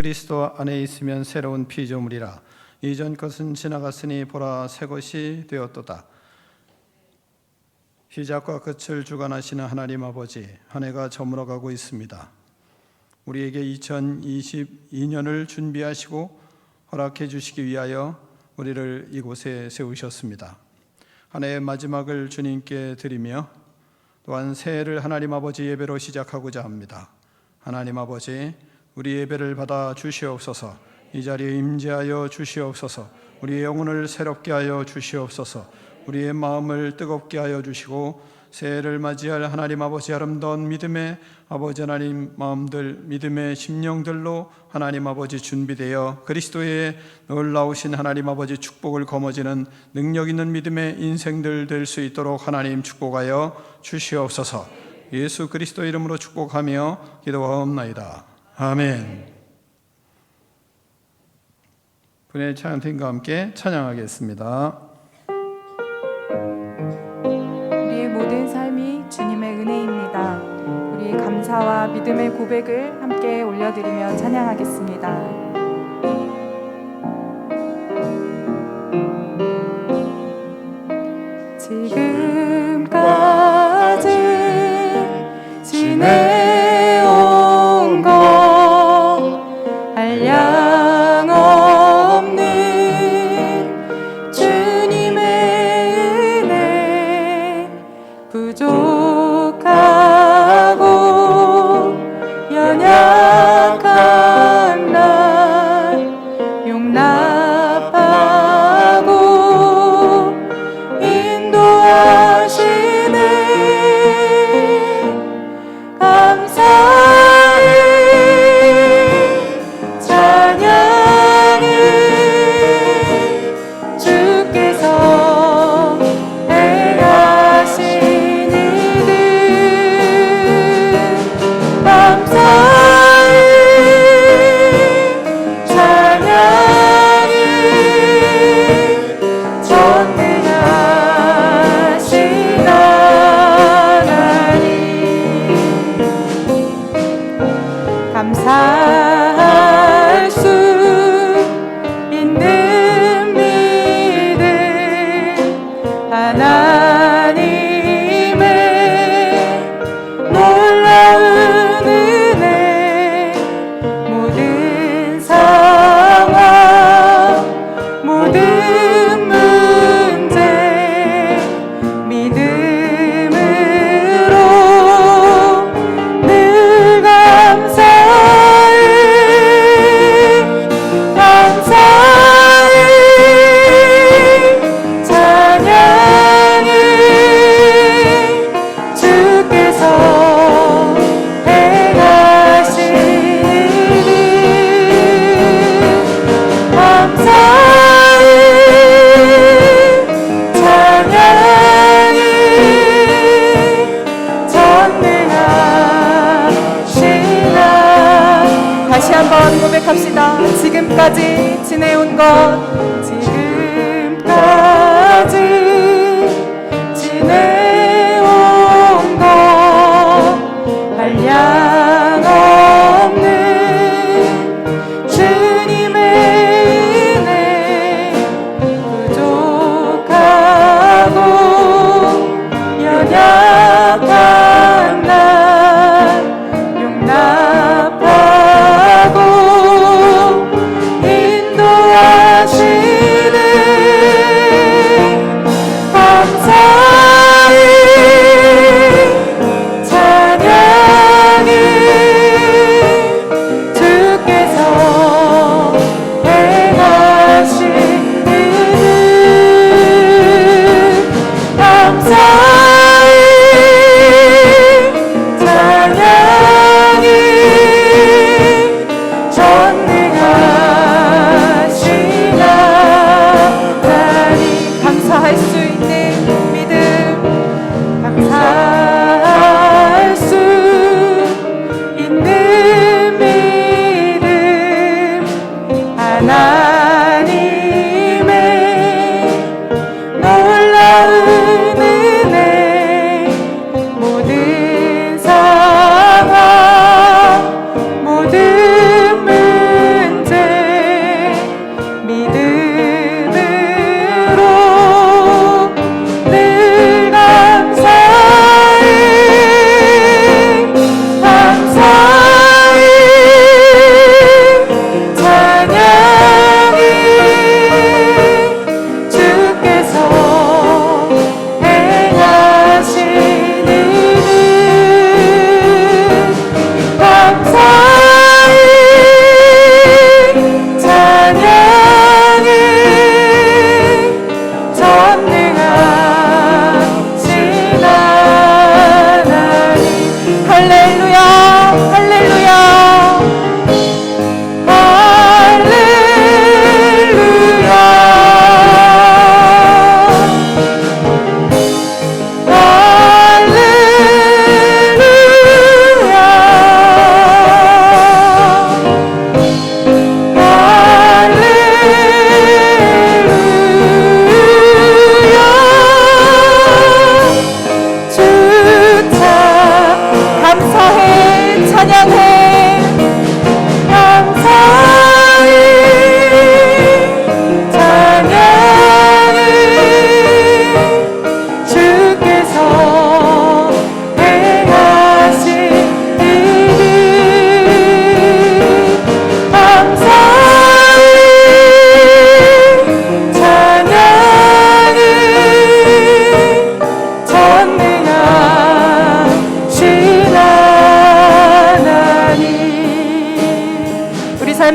그리스도 안에 있으면 새로운 피조물이라. 이전 것은 지나갔으니 보라 새 것이 되었도다. 시작과 끝을 주관하시는 하나님 아버지, 한 해가 저물어가고 있습니다. 우리에게 2022년을 준비하시고 허락해 주시기 위하여 우리를 이곳에 세우셨습니다. 한 해의 마지막을 주님께 드리며 또한 새해를 하나님 아버지 예배로 시작하고자 합니다. 하나님 아버지, 우리 예배를 받아 주시옵소서. 이 자리에 임재하여 주시옵소서. 우리의 영혼을 새롭게 하여 주시옵소서. 우리의 마음을 뜨겁게 하여 주시고 새해를 맞이할 하나님 아버지 아름다운 믿음의 아버지 하나님 마음들, 믿음의 심령들로 하나님 아버지 준비되어 그리스도의 놀라우신 하나님 아버지 축복을 거머쥐는 능력 있는 믿음의 인생들 될 수 있도록 하나님 축복하여 주시옵소서. 예수 그리스도 이름으로 축복하며 기도하옵나이다. 아멘. 분의 찬양팀과 함께 찬양하겠습니다. 우리의 모든 삶이 주님의 은혜입니다. 우리 감사와 믿음의 고백을 함께 올려드리며 찬양하겠습니다. 지금까지 지내온 것 한량 없는 주님의 은혜, 부족하고 연약한 날 용납하고 인도하시네. 감사히 찬양해. 주께서 행하신 일들 감사히 찬양해. 전능하신 하나님 감사할 수 있는 믿음, 하나님의 놀라운 은혜, 모든 상황, 모든 문제 믿음으로 늘 감사해. 감사해 찬양해. 주께서 행하신 일 감사해 찬양해. 전능하신 하나님 다시 한번 고백합시다. 지금까지 지내온 것, 지금까지 지내온 것 한량 없는 주님의 은혜, 부족하고 연약한 날 용납하고 인도하시네. 감사히 찬양해. 주께서 행하신 일들 감사히 찬양해. 전능하신 하나님 감사할 수 있는 믿음, 감사할 수 있는 믿음, 하나님의 놀라운 은혜, 모든 상황, 모든 문제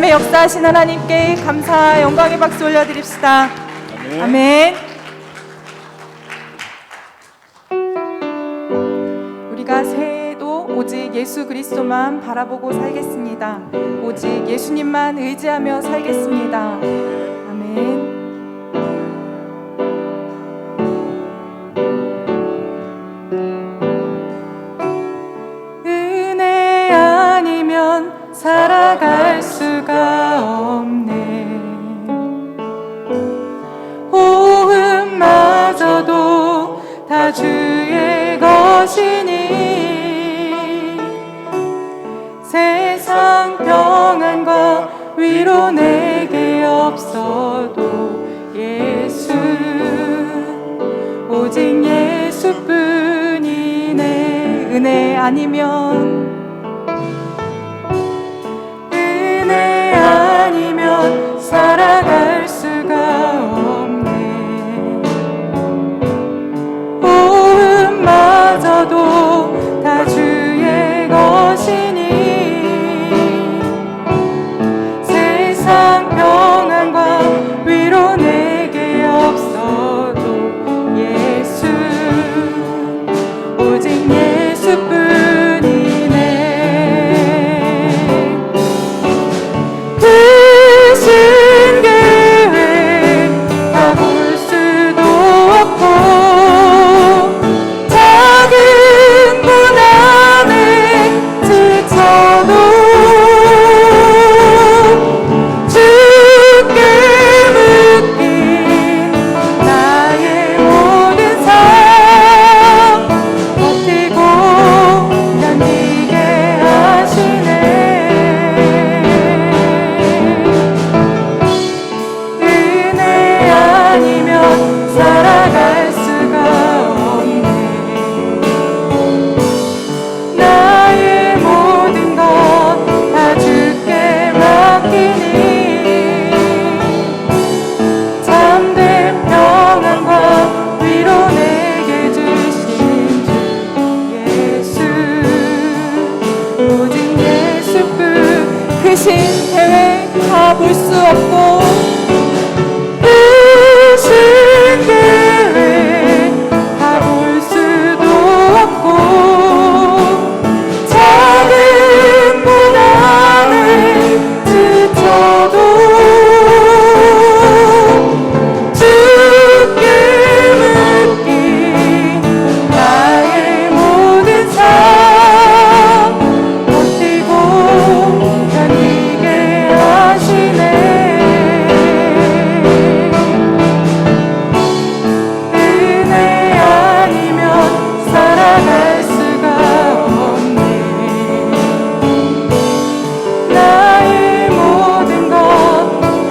말씀에 역사하신 하나님께 감사 영광의 박수 올려드립시다. 아멘. 우리가 새해에도 오직 예수 그리스도만 바라보고 살겠습니다. 오직 예수님만 의지하며 살겠습니다. 아멘. 은혜 아니면 살아갈 수가 없네. 호흡마저도 다 주의 것이니 세상 평안과 위로 내게 없어도 예수, 오직 예수뿐이네. 은혜 아니면 살아갈 수가 없네. 호흡마저도 다 주의 것이니 세상 평안과 위로 내게 없어도 예수, 오직 예수뿐이네. 대회 다 볼 수 없고 크신 계획 다 볼 수도 없고 작은 고난을 지쳐도 주께 맡긴 나의 모든 삶 버티고 견디게 하시네. 은혜 아니면 살아갈 수가 없네. 나의 모든 것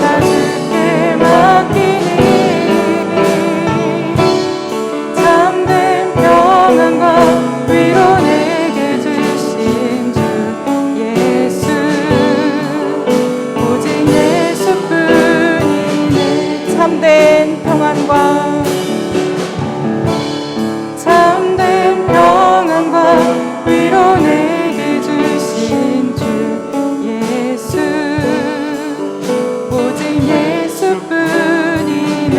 다 주께 맡기니 참된 평안과 위로 내게 주신 주 예수, 오직 예수뿐이네. 참된 평안과 위로 내게 주신 주 예수, 오직 예수뿐이네.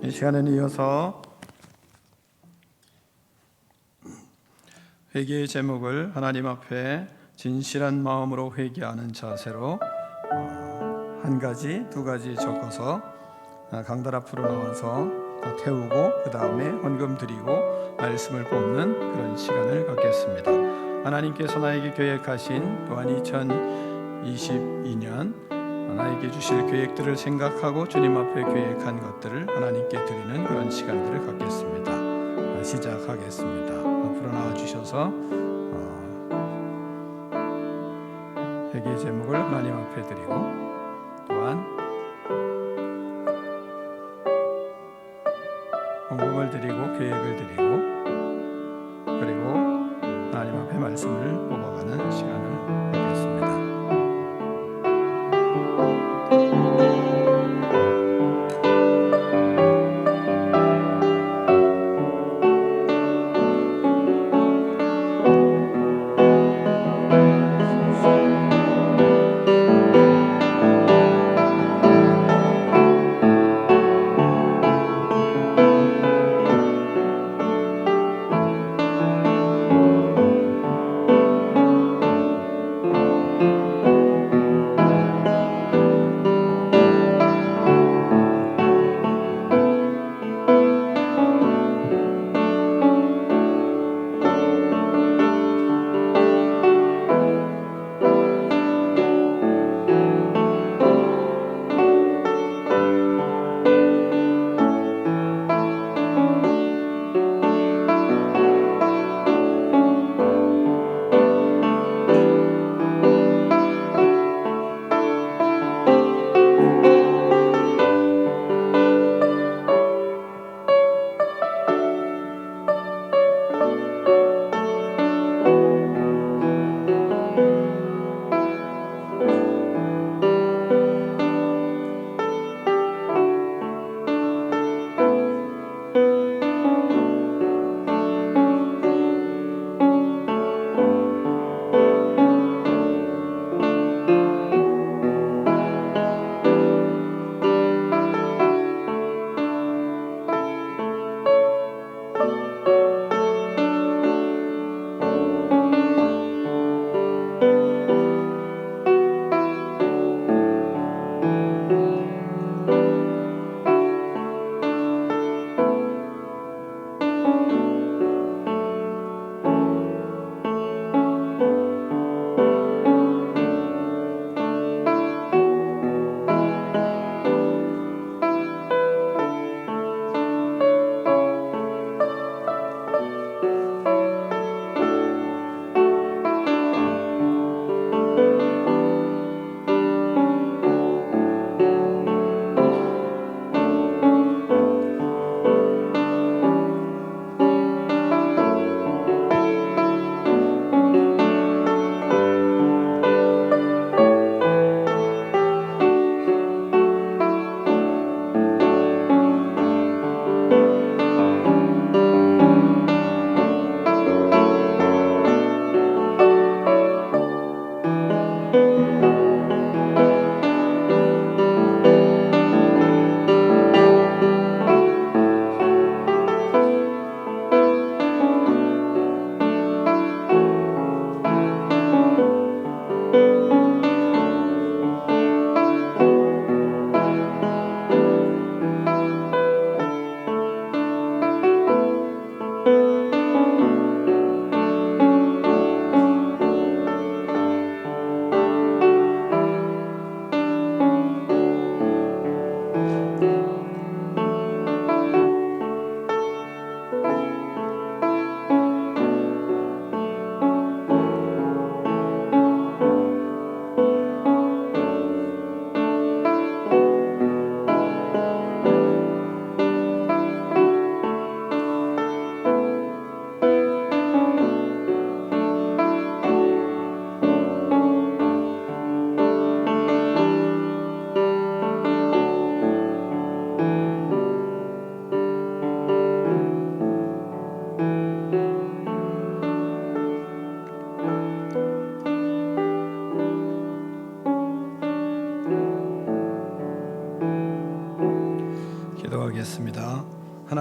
이 시간에는 이어서 회개의 제목을 하나님 앞에 진실한 마음으로 회개하는 자세로 한 가지, 두 가지 적어서 강단 앞으로 나와서 태우고 그 다음에 헌금 드리고 말씀을 뽑는 그런 시간을 갖겠습니다. 하나님께서 나에게 계획하신 또한 2022년 나에게 주실 계획들을 생각하고 주님 앞에 계획한 것들을 하나님께 드리는 그런 시간들을 갖겠습니다. 시작하겠습니다. 앞으로 나와주셔서 회개의 제목을 하나님 앞에 드리고 또한 헌금을 드리고 계획을 드리고 그리고 하나님 앞에 말씀을 뽑아가는 시간을 갖겠습니다.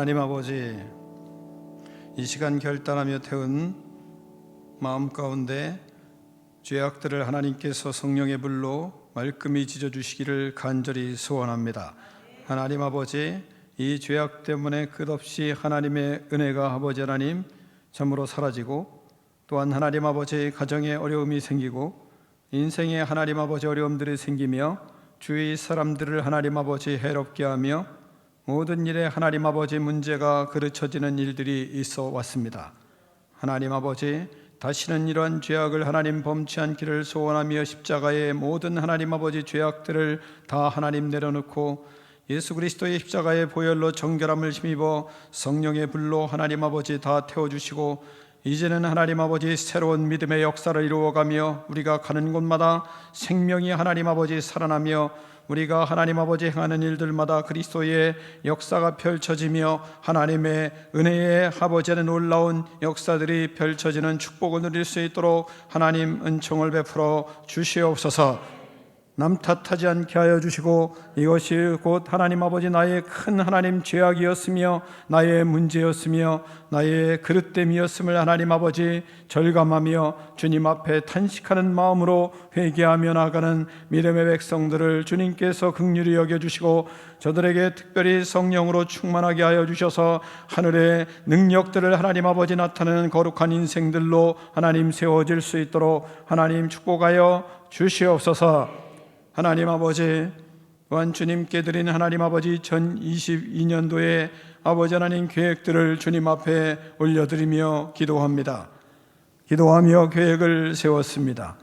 하나님 아버지, 이 시간 결단하며 태운 마음 가운데 죄악들을 하나님께서 성령의 불로 말끔히 찢어주시기를 간절히 소원합니다. 하나님 아버지, 이 죄악 때문에 끝없이 하나님의 은혜가 아버지 하나님 참으로 사라지고, 또한 하나님 아버지 가정에 어려움이 생기고 인생에 하나님 아버지 어려움들이 생기며 주위 사람들을 하나님 아버지 해롭게 하며 모든 일에 하나님 아버지 문제가 그르쳐지는 일들이 있어 왔습니다. 하나님 아버지, 다시는 이러한 죄악을 하나님 범치 않기를 소원하며 십자가의 모든 하나님 아버지 죄악들을 다 하나님 내려놓고 예수 그리스도의 십자가의 보혈로 정결함을 힘입어 성령의 불로 하나님 아버지 다 태워주시고, 이제는 하나님 아버지 새로운 믿음의 역사를 이루어가며 우리가 가는 곳마다 생명이 하나님 아버지 살아나며 우리가 하나님 아버지 행하는 일들마다 그리스도의 역사가 펼쳐지며 하나님의 은혜의 아버지의 놀라운 역사들이 펼쳐지는 축복을 누릴 수 있도록 하나님 은총을 베풀어 주시옵소서. 남 탓하지 않게 하여 주시고, 이것이 곧 하나님 아버지 나의 큰 하나님 죄악이었으며 나의 문제였으며 나의 그릇됨이었음을 하나님 아버지 절감하며 주님 앞에 탄식하는 마음으로 회개하며 나가는 믿음의 백성들을 주님께서 긍휼히 여겨주시고, 저들에게 특별히 성령으로 충만하게 하여 주셔서 하늘의 능력들을 하나님 아버지 나타내는 거룩한 인생들로 하나님 세워질 수 있도록 하나님 축복하여 주시옵소서. 하나님 아버지, 또한 주님께 드린 하나님 아버지 2022년도에 아버지 하나님 계획들을 주님 앞에 올려드리며 기도합니다. 기도하며 계획을 세웠습니다.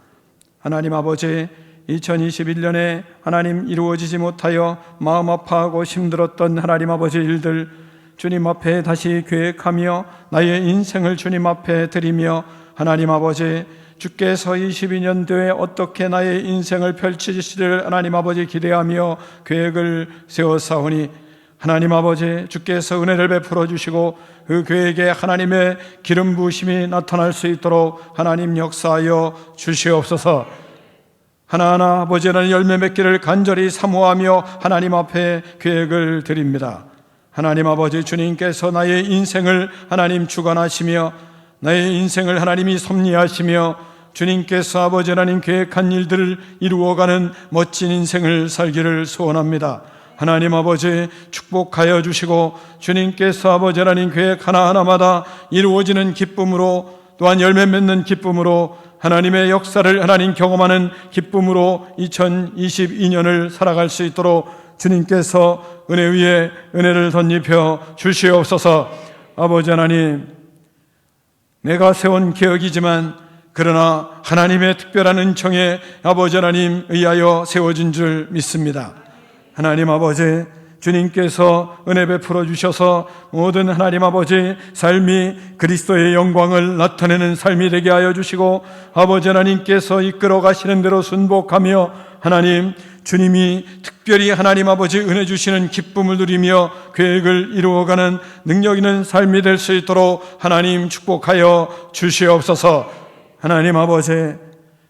하나님 아버지, 2021년에 하나님 이루어지지 못하여 마음 아파하고 힘들었던 하나님 아버지 일들 주님 앞에 다시 계획하며 나의 인생을 주님 앞에 드리며, 하나님 아버지, 주께서 22년도에 어떻게 나의 인생을 펼치시기를 하나님 아버지 기대하며 계획을 세웠사오니, 하나님 아버지 주께서 은혜를 베풀어 주시고 그 계획에 하나님의 기름 부으심이 나타날 수 있도록 하나님 역사하여 주시옵소서. 하나하나 아버지 하나님 열매 맺기를 간절히 사모하며 하나님 앞에 계획을 드립니다. 하나님 아버지, 주님께서 나의 인생을 하나님 주관하시며 나의 인생을 하나님이 섭리하시며 주님께서 아버지 하나님 계획한 일들을 이루어가는 멋진 인생을 살기를 소원합니다. 하나님 아버지 축복하여 주시고, 주님께서 아버지 하나님 계획 하나하나마다 이루어지는 기쁨으로, 또한 열매 맺는 기쁨으로, 하나님의 역사를 하나님 경험하는 기쁨으로 2022년을 살아갈 수 있도록 주님께서 은혜 위에 은혜를 덧입혀 주시옵소서. 아버지 하나님, 내가 세운 계획이지만 그러나 하나님의 특별한 은총에 아버지 하나님 의하여 세워진 줄 믿습니다. 하나님 아버지, 주님께서 은혜 베풀어 주셔서 모든 하나님 아버지 삶이 그리스도의 영광을 나타내는 삶이 되게 하여 주시고, 아버지 하나님께서 이끌어 가시는 대로 순복하며 하나님 주님이 특별히 하나님 아버지 은혜 주시는 기쁨을 누리며 계획을 이루어가는 능력 있는 삶이 될 수 있도록 하나님 축복하여 주시옵소서. 하나님 아버지,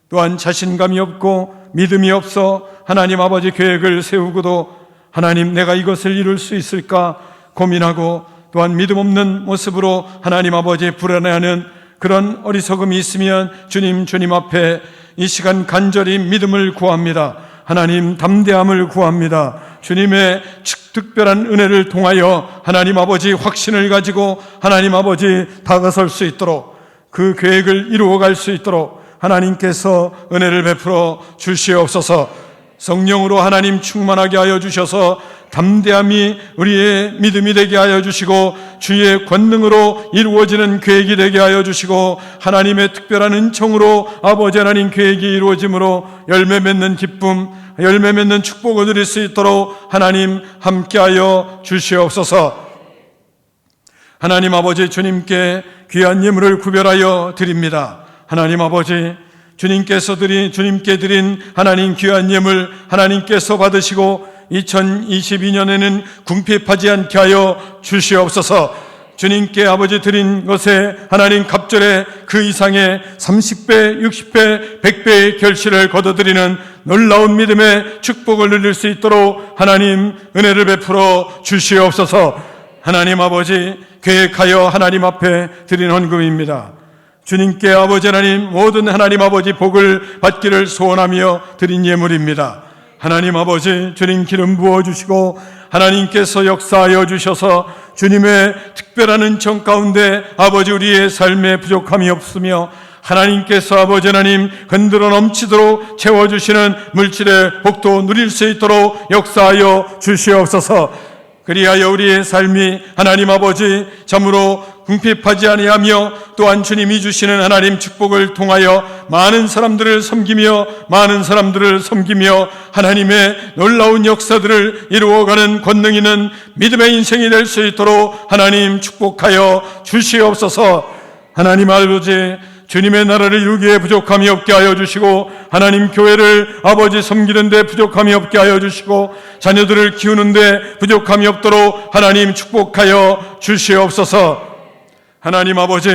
또한 자신감이 없고 믿음이 없어 하나님 아버지 계획을 세우고도 하나님 내가 이것을 이룰 수 있을까 고민하고, 또한 믿음 없는 모습으로 하나님 아버지 불안해하는 그런 어리석음이 있으면 주님 앞에 이 시간 간절히 믿음을 구합니다. 하나님 담대함을 구합니다. 주님의 특별한 은혜를 통하여 하나님 아버지 확신을 가지고 하나님 아버지 다가설 수 있도록, 그 계획을 이루어갈 수 있도록 하나님께서 은혜를 베풀어 주시옵소서. 성령으로 하나님 충만하게 하여 주셔서 담대함이 우리의 믿음이 되게 하여 주시고, 주의 권능으로 이루어지는 계획이 되게 하여 주시고, 하나님의 특별한 은총으로 아버지 하나님 계획이 이루어짐으로 열매 맺는 기쁨, 열매 맺는 축복을 누릴 수 있도록 하나님 함께하여 주시옵소서. 하나님 아버지, 주님께 귀한 예물을 구별하여 드립니다. 하나님 아버지, 주님께 드린 하나님 귀한 예물 하나님께서 받으시고 2022년에는 궁핍하지 않게 하여 주시옵소서. 주님께 아버지 드린 것에 하나님 갑절에 그 이상의 30배, 60배, 100배의 결실을 거둬들이는 놀라운 믿음의 축복을 누릴 수 있도록 하나님 은혜를 베풀어 주시옵소서. 하나님 아버지 계획하여 하나님 앞에 드린 헌금입니다. 주님께 아버지 하나님 모든 하나님 아버지 복을 받기를 소원하며 드린 예물입니다. 하나님 아버지 주님 기름 부어주시고 하나님께서 역사하여 주셔서 주님의 특별한 은총 가운데 아버지 우리의 삶에 부족함이 없으며 하나님께서 아버지 하나님 흔들어 넘치도록 채워주시는 물질의 복도 누릴 수 있도록 역사하여 주시옵소서. 그리하여 우리의 삶이 하나님 아버지 참으로 궁핍하지 아니하며 또한 주님이 주시는 하나님 축복을 통하여 많은 사람들을 섬기며 하나님의 놀라운 역사들을 이루어가는 권능 있는 믿음의 인생이 될 수 있도록 하나님 축복하여 주시옵소서. 하나님 아버지 주님의 나라를 이루기에 부족함이 없게 하여 주시고 하나님 교회를 아버지 섬기는 데 부족함이 없게 하여 주시고 자녀들을 키우는 데 부족함이 없도록 하나님 축복하여 주시옵소서. 하나님 아버지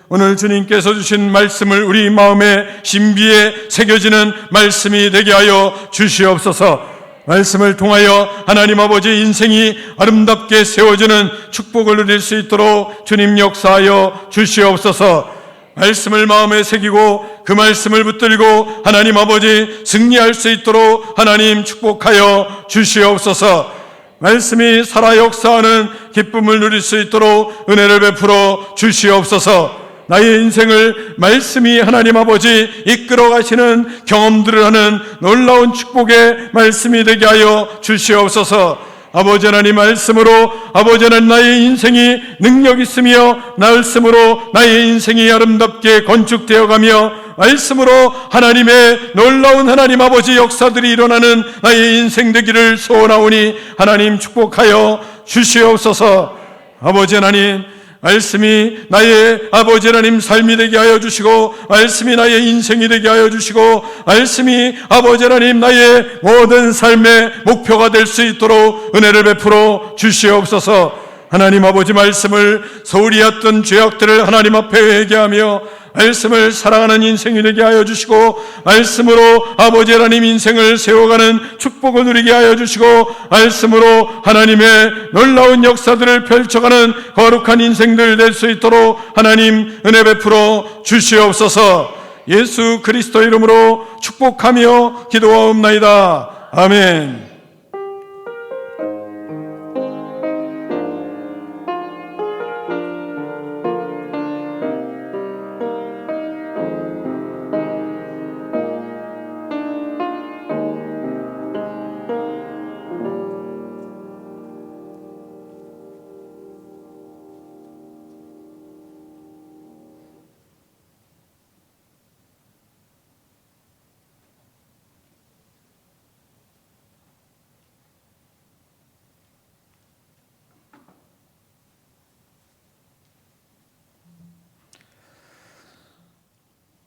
오늘 주님께서 주신 말씀을 우리 마음의 신비에 새겨지는 말씀이 되게 하여 주시옵소서. 말씀을 통하여 하나님 아버지 인생이 아름답게 세워지는 축복을 누릴 수 있도록 주님 역사하여 주시옵소서. 말씀을 마음에 새기고 그 말씀을 붙들고 하나님 아버지 승리할 수 있도록 하나님 축복하여 주시옵소서. 말씀이 살아 역사하는 기쁨을 누릴 수 있도록 은혜를 베풀어 주시옵소서. 나의 인생을 말씀이 하나님 아버지 이끌어 가시는 경험들을 하는 놀라운 축복의 말씀이 되게 하여 주시옵소서. 아버지 하나님 말씀으로 아버지 하나님 나의 인생이 능력 있으며 말씀으로 나의 인생이 아름답게 건축되어가며 말씀으로 하나님의 놀라운 하나님 아버지 역사들이 일어나는 나의 인생 되기를 소원하오니 하나님 축복하여 주시옵소서. 아버지 하나님 말씀이 나의 아버지 하나님 삶이 되게 하여 주시고 말씀이 나의 인생이 되게 하여 주시고 말씀이 아버지 하나님 나의 모든 삶의 목표가 될 수 있도록 은혜를 베풀어 주시옵소서. 하나님 아버지 말씀을 소홀히 했던 죄악들을 하나님 앞에 회개하며 말씀을 사랑하는 인생이 되게 하여 주시고 말씀으로 아버지 하나님 인생을 세워가는 축복을 누리게 하여 주시고 말씀으로 하나님의 놀라운 역사들을 펼쳐가는 거룩한 인생들 될 수 있도록 하나님 은혜 베풀어 주시옵소서. 예수 그리스도 이름으로 축복하며 기도하옵나이다. 아멘.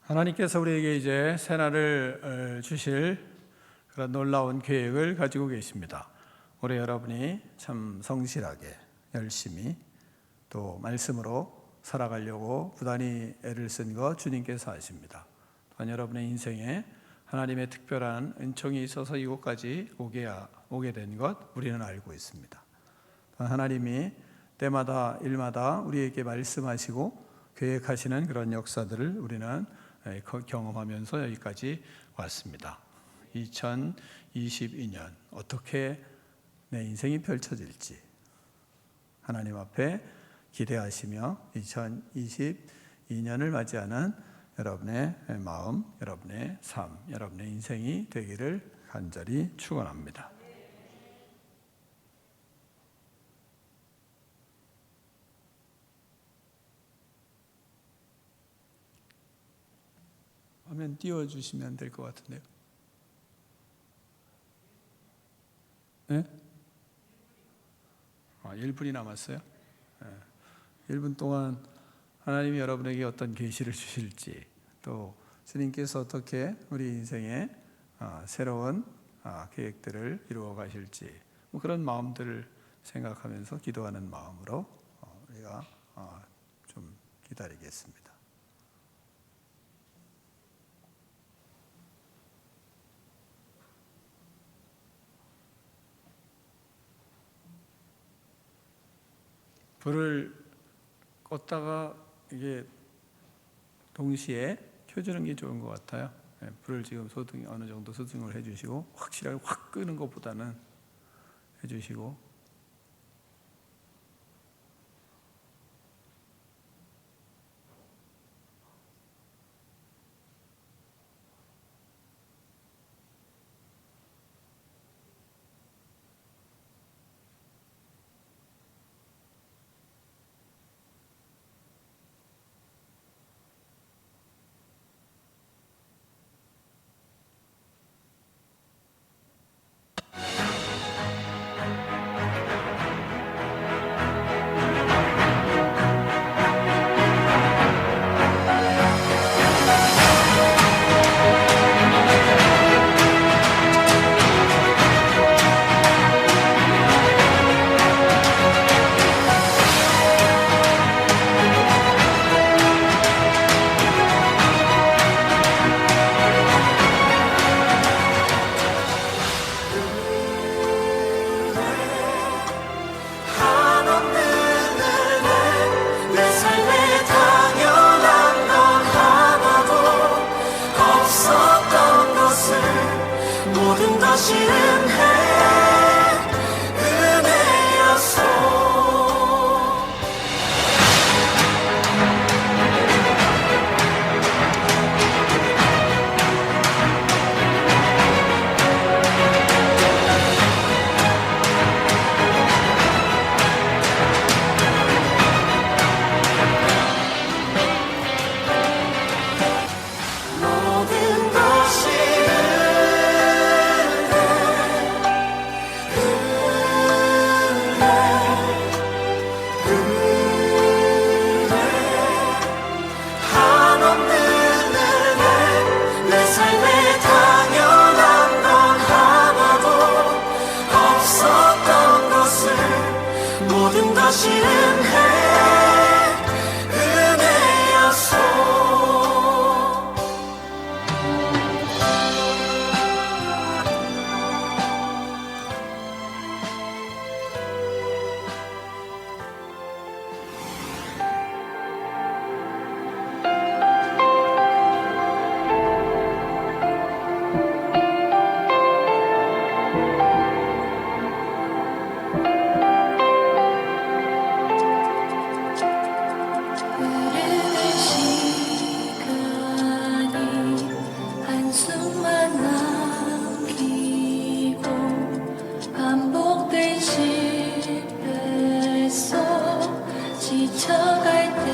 하나님께서 우리에게 이제 새날을 주실 그런 놀라운 계획을 가지고 계십니다. 올해 여러분이 참 성실하게 열심히 또 말씀으로 살아가려고 부단히 애를 쓴 것 주님께서 아십니다. 또한 여러분의 인생에 하나님의 특별한 은총이 있어서 이곳까지 오게 된 것 우리는 알고 있습니다. 또한 하나님이 때마다 일마다 우리에게 말씀하시고 계획하시는 그런 역사들을 우리는 경험하면서 여기까지 왔습니다. 2022년 어떻게 내 인생이 펼쳐질지 하나님 앞에 기대하시며 2022년을 맞이하는 여러분의 마음, 여러분의 삶, 여러분의 인생이 되기를 간절히 축원합니다. 화면 띄워주시면 될 것 같은데요. 네? 1분이 남았어요. 1분 동안 하나님이 여러분에게 어떤 계시를 주실지 또 주님께서 어떻게 우리 인생에 새로운 계획들을 이루어 가실지 그런 마음들을 생각하면서 기도하는 마음으로 우리가 좀 기다리겠습니다. 불을 껐다가 이게 동시에 켜주는 게 좋은 것 같아요. 불을 지금 소등 어느 정도 소등을 해주시고 확실하게 확 끄는 것보다는 해주시고. 모든 것이 은혜였소. 모든 것이 모든 것이 은혜였소. 한숨만 남기고 반복된 실패 속 지쳐갈 때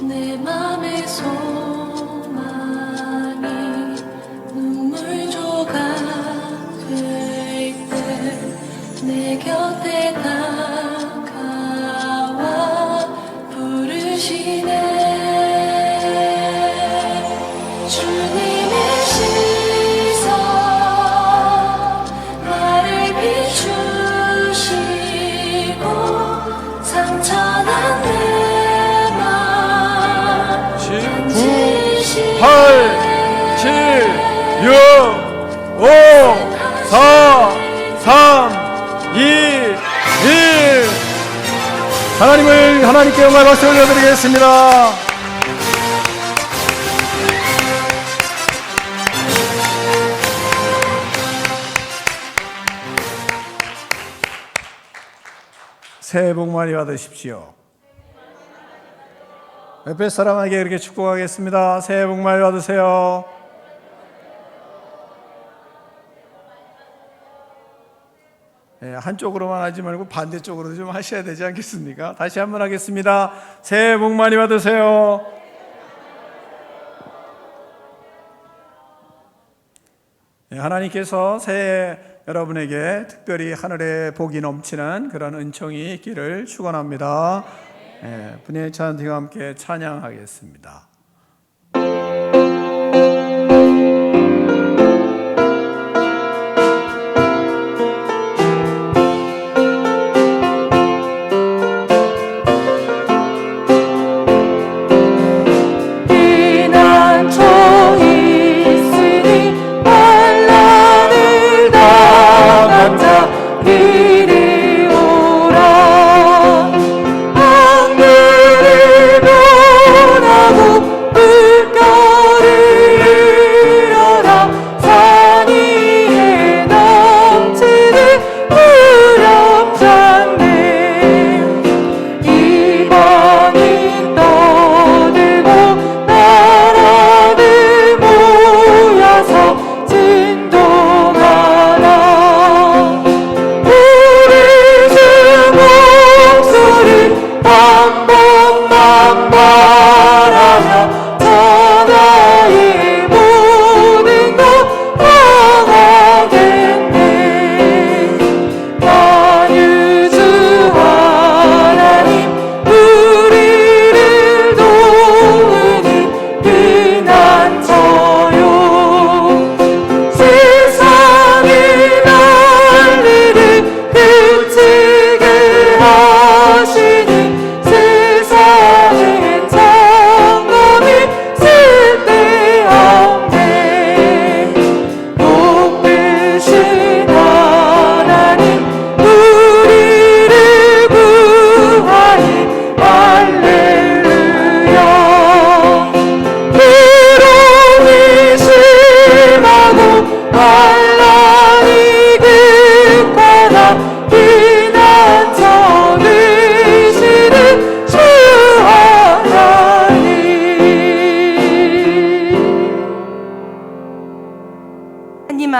내 맘의 소망이 눈물 조각 될 때 내 곁에 다가와 부르시네. 주님의 시선 나를 비추시고 상처난 내 맘 8, 7, 6, 5, 4, 3, 2, 1. 하나님께 영광 박수 올려드리겠습니다. 새해 복 많이 받으십시오. 옆에 사람에게 이렇게 축복하겠습니다. 새해 복 많이 받으세요. 한쪽으로만 하지 말고 반대쪽으로도 좀 하셔야 되지 않겠습니까? 다시 한번 하겠습니다. 새해 복 많이 받으세요. 하나님께서 새해 여러분에게 특별히 하늘에 복이 넘치는 그런 은총이 있기를 축원합니다. 분의 찬양과 함께 찬양하겠습니다. 이리 오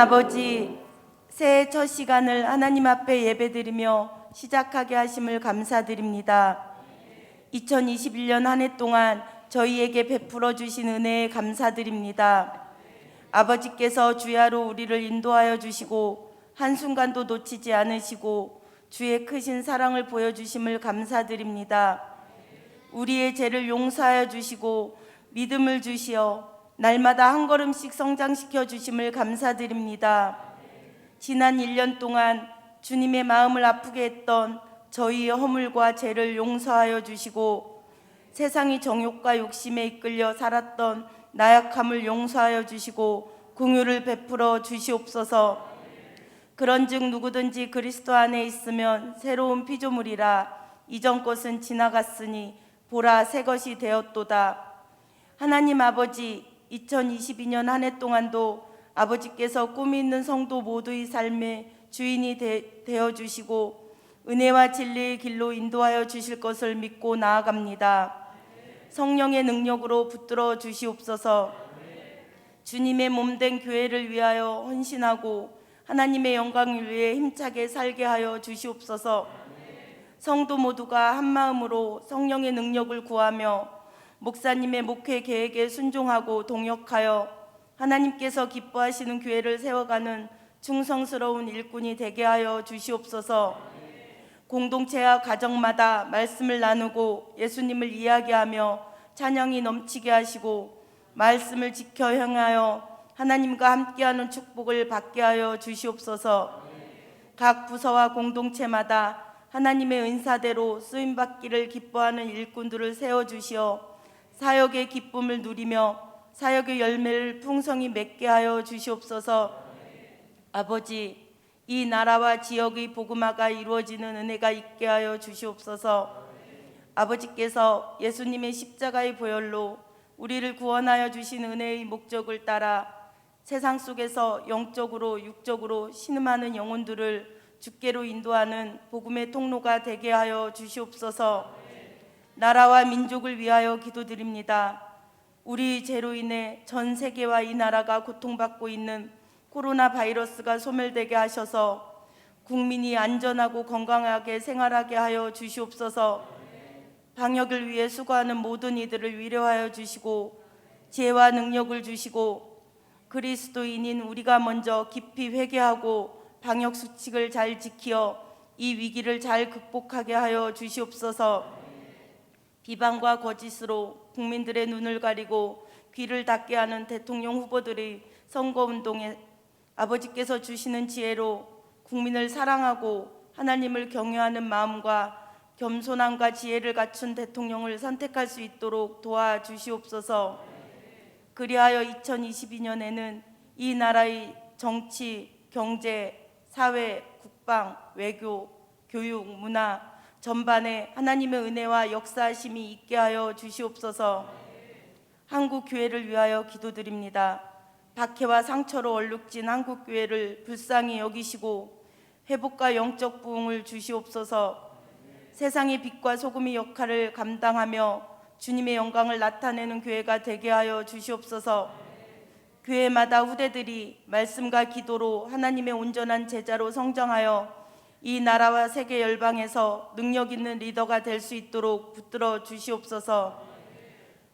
아버지, 새해 첫 시간을 하나님 앞에 예배드리며 시작하게 하심을 감사드립니다. 2021년 한 해 동안 저희에게 베풀어 주신 은혜에 감사드립니다. 아버지께서 주야로 우리를 인도하여 주시고 한순간도 놓치지 않으시고 주의 크신 사랑을 보여주심을 감사드립니다. 우리의 죄를 용서하여 주시고 믿음을 주시어 날마다 한 걸음씩 성장시켜 주심을 감사드립니다. 지난 1년 동안 주님의 마음을 아프게 했던 저희의 허물과 죄를 용서하여 주시고 세상의 정욕과 욕심에 이끌려 살았던 나약함을 용서하여 주시고 긍휼을 베풀어 주시옵소서. 그런즉 누구든지 그리스도 안에 있으면 새로운 피조물이라 이전 것은 지나갔으니 보라 새 것이 되었도다. 하나님 아버지, 2022년 한 해 동안도 아버지께서 꿈이 있는 성도 모두의 삶의 주인이 되어 주시고 은혜와 진리의 길로 인도하여 주실 것을 믿고 나아갑니다. 성령의 능력으로 붙들어 주시옵소서. 주님의 몸된 교회를 위하여 헌신하고 하나님의 영광을 위해 힘차게 살게 하여 주시옵소서. 성도 모두가 한마음으로 성령의 능력을 구하며 목사님의 목회 계획에 순종하고 동역하여 하나님께서 기뻐하시는 교회를 세워가는 충성스러운 일꾼이 되게 하여 주시옵소서. 공동체와 가정마다 말씀을 나누고 예수님을 이야기하며 찬양이 넘치게 하시고 말씀을 지켜 행하여 하나님과 함께하는 축복을 받게 하여 주시옵소서. 각 부서와 공동체마다 하나님의 은사대로 쓰임받기를 기뻐하는 일꾼들을 세워주시어 사역의 기쁨을 누리며 사역의 열매를 풍성히 맺게 하여 주시옵소서. 아버지, 이 나라와 지역의 복음화가 이루어지는 은혜가 있게 하여 주시옵소서. 아버지께서 예수님의 십자가의 보혈로 우리를 구원하여 주신 은혜의 목적을 따라 세상 속에서 영적으로 육적으로 신음하는 영혼들을 주께로 인도하는 복음의 통로가 되게 하여 주시옵소서. 나라와 민족을 위하여 기도드립니다. 우리 죄로 인해 전 세계와 이 나라가 고통받고 있는 코로나 바이러스가 소멸되게 하셔서 국민이 안전하고 건강하게 생활하게 하여 주시옵소서. 방역을 위해 수고하는 모든 이들을 위로하여 주시고 지혜와 능력을 주시고 그리스도인인 우리가 먼저 깊이 회개하고 방역 수칙을 잘 지키어 이 위기를 잘 극복하게 하여 주시옵소서. 비방과 거짓으로 국민들의 눈을 가리고 귀를 닫게 하는 대통령 후보들의 선거운동에 아버지께서 주시는 지혜로 국민을 사랑하고 하나님을 경외하는 마음과 겸손함과 지혜를 갖춘 대통령을 선택할 수 있도록 도와주시옵소서. 그리하여 2022년에는 이 나라의 정치, 경제, 사회, 국방, 외교, 교육, 문화 전반에 하나님의 은혜와 역사하심이 있게 하여 주시옵소서. 한국 교회를 위하여 기도드립니다. 박해와 상처로 얼룩진 한국 교회를 불쌍히 여기시고 회복과 영적 부흥을 주시옵소서. 세상의 빛과 소금의 역할을 감당하며 주님의 영광을 나타내는 교회가 되게 하여 주시옵소서. 교회마다 후대들이 말씀과 기도로 하나님의 온전한 제자로 성장하여 이 나라와 세계 열방에서 능력 있는 리더가 될 수 있도록 붙들어 주시옵소서.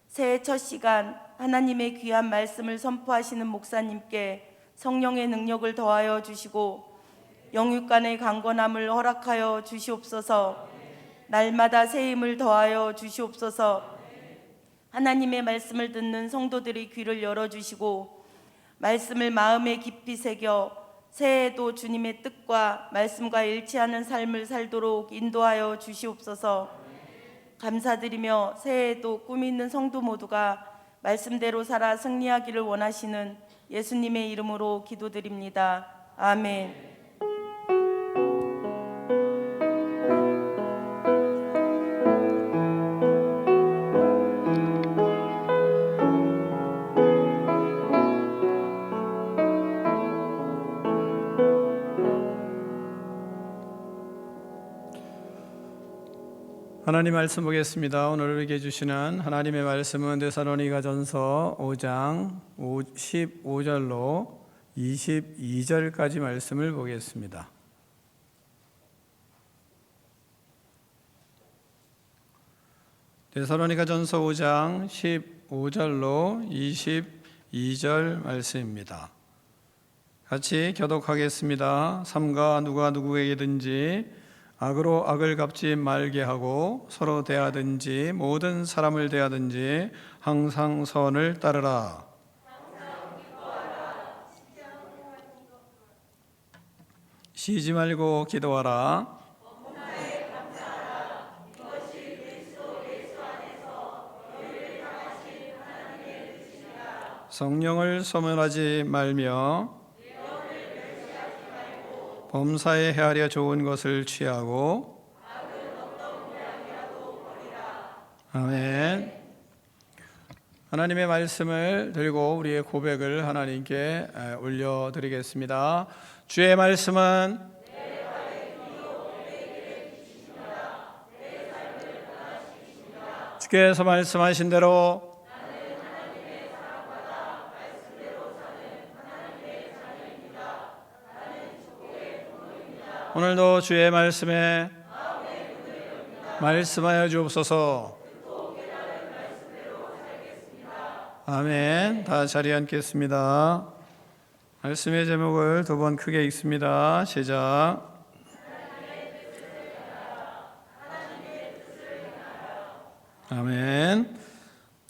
새해 첫 시간 하나님의 귀한 말씀을 선포하시는 목사님께 성령의 능력을 더하여 주시고 영육간의 강건함을 허락하여 주시옵소서. 날마다 새 힘을 더하여 주시옵소서. 하나님의 말씀을 듣는 성도들의 귀를 열어주시고 말씀을 마음에 깊이 새겨 새해에도 주님의 뜻과 말씀과 일치하는 삶을 살도록 인도하여 주시옵소서. 감사드리며 새해에도 꿈이 있는 성도 모두가 말씀대로 살아 승리하기를 원하시는 예수님의 이름으로 기도드립니다. 아멘. 하나님 말씀 보겠습니다. 오늘 우리에게 주시는 하나님의 말씀은 데살로니가전서 5장 15절로 22절까지 말씀을 보겠습니다. 데살로니가전서 5장 15절로 22절 말씀입니다. 같이 교독하겠습니다. 삼가 누가 누구에게든지 악으로 악을 갚지 말게 하고 서로 대하든지 모든 사람을 대하든지 항상 선을 따르라. 쉬지 말고 기도하라. 성령을 소멸하지 말며 범사에 헤아려 좋은 것을 취하고 아멘. 하나님의 말씀을 들고 우리의 고백을 하나님께 올려드리겠습니다. 주의 말씀은 주께서 말씀하신 대로 오늘도 주의 말씀에 말씀하여 주옵소서. 아멘. 다 자리에 앉겠습니다. 말씀의 제목을 두 번 크게 읽습니다. 시작. 아멘.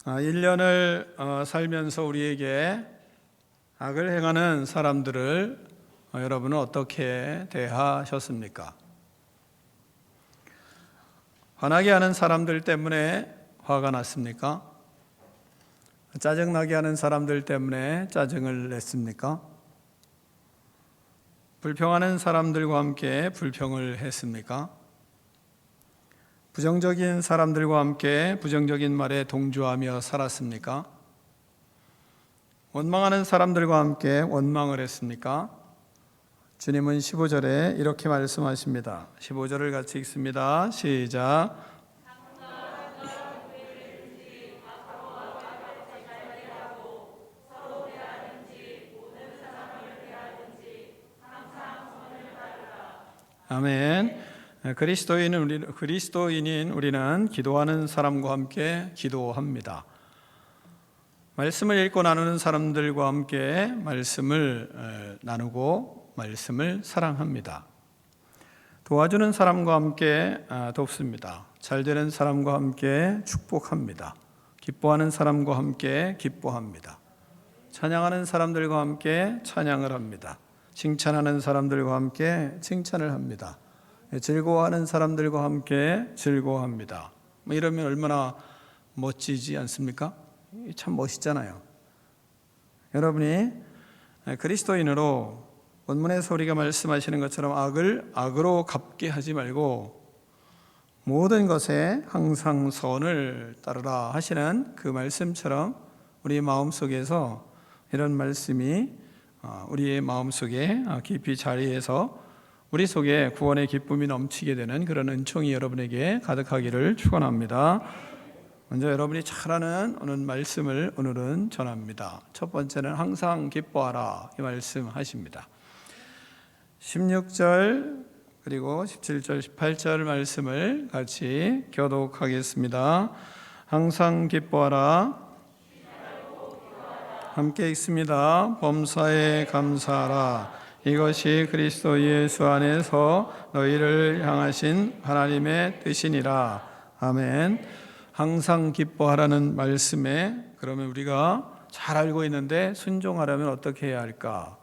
1년을 살면서 우리에게 악을 행하는 사람들을 여러분은 어떻게 대하셨습니까? 화나게 하는 사람들 때문에 화가 났습니까? 짜증나게 하는 사람들 때문에 짜증을 냈습니까? 불평하는 사람들과 함께 불평을 했습니까? 부정적인 사람들과 함께 부정적인 말에 동조하며 살았습니까? 원망하는 사람들과 함께 원망을 했습니까? 주님은 15절에 이렇게 말씀하십니다. 15절을 같이 읽습니다. 시작. 아멘. 그리스도인인 우리는 기도하는 사람과 함께 기도합니다. 말씀을 읽고 나누는 사람들과 함께 말씀을 나누고 말씀을 사랑합니다. 도와주는 사람과 함께 돕습니다. 잘되는 사람과 함께 축복합니다. 기뻐하는 사람과 함께 기뻐합니다. 찬양하는 사람들과 함께 찬양을 합니다. 칭찬하는 사람들과 함께 칭찬을 합니다. 즐거워하는 사람들과 함께 즐거워합니다. 이러면 얼마나 멋지지 않습니까? 참 멋있잖아요. 여러분이 그리스도인으로 본문에서 우리가 말씀하시는 것처럼 악을 악으로 갚게 하지 말고 모든 것에 항상 선을 따르라 하시는 그 말씀처럼 우리 마음속에서 이런 말씀이 우리의 마음속에 깊이 자리해서 우리 속에 구원의 기쁨이 넘치게 되는 그런 은총이 여러분에게 가득하기를 축원합니다. 먼저 여러분이 잘 아는 오늘 말씀을 오늘은 전합니다. 첫 번째는 항상 기뻐하라 이 말씀하십니다. 16절 그리고 17절 18절 말씀을 같이 교독하겠습니다. 항상 기뻐하라 함께 읽습니다. 범사에 감사하라 이것이 그리스도 예수 안에서 너희를 향하신 하나님의 뜻이니라. 아멘. 항상 기뻐하라는 말씀에 그러면 우리가 잘 알고 있는데 순종하려면 어떻게 해야 할까?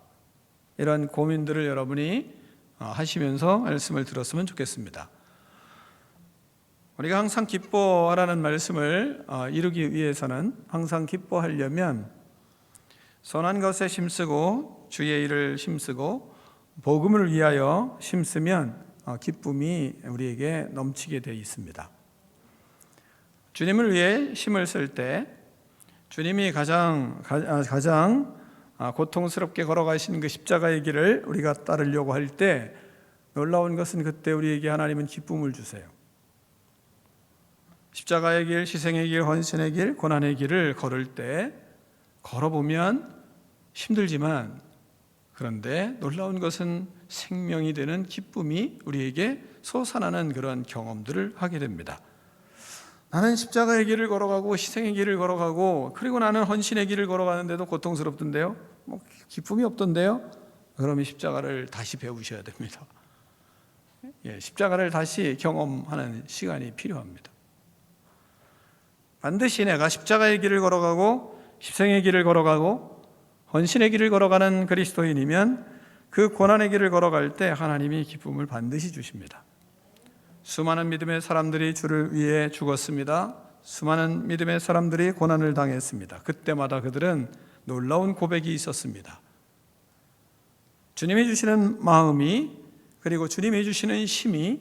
이런 고민들을 여러분이 하시면서 말씀을 들었으면 좋겠습니다. 우리가 항상 기뻐하라는 말씀을 이루기 위해서는 항상 기뻐하려면 선한 것에 힘쓰고 주의 일을 힘쓰고 복음을 위하여 힘쓰면 기쁨이 우리에게 넘치게 되어 있습니다. 주님을 위해 힘을 쓸 때 주님이 가장 고통스럽게 걸어가신 그 십자가의 길을 우리가 따르려고 할 때 놀라운 것은 그때 우리에게 하나님은 기쁨을 주세요. 십자가의 길, 희생의 길, 헌신의 길, 고난의 길을 걸을 때 걸어보면 힘들지만 그런데 놀라운 것은 생명이 되는 기쁨이 우리에게 솟아나는 그런 경험들을 하게 됩니다. 나는 십자가의 길을 걸어가고 희생의 길을 걸어가고 그리고 나는 헌신의 길을 걸어가는데도 고통스럽던데요, 기쁨이 없던데요. 그러면 십자가를 다시 배우셔야 됩니다. 십자가를 다시 경험하는 시간이 필요합니다. 반드시 내가 십자가의 길을 걸어가고 희생의 길을 걸어가고 헌신의 길을 걸어가는 그리스도인이면 그 고난의 길을 걸어갈 때 하나님이 기쁨을 반드시 주십니다. 수많은 믿음의 사람들이 주를 위해 죽었습니다. 수많은 믿음의 사람들이 고난을 당했습니다. 그때마다 그들은 놀라운 고백이 있었습니다. 주님이 주시는 마음이, 그리고 주님이 주시는 힘이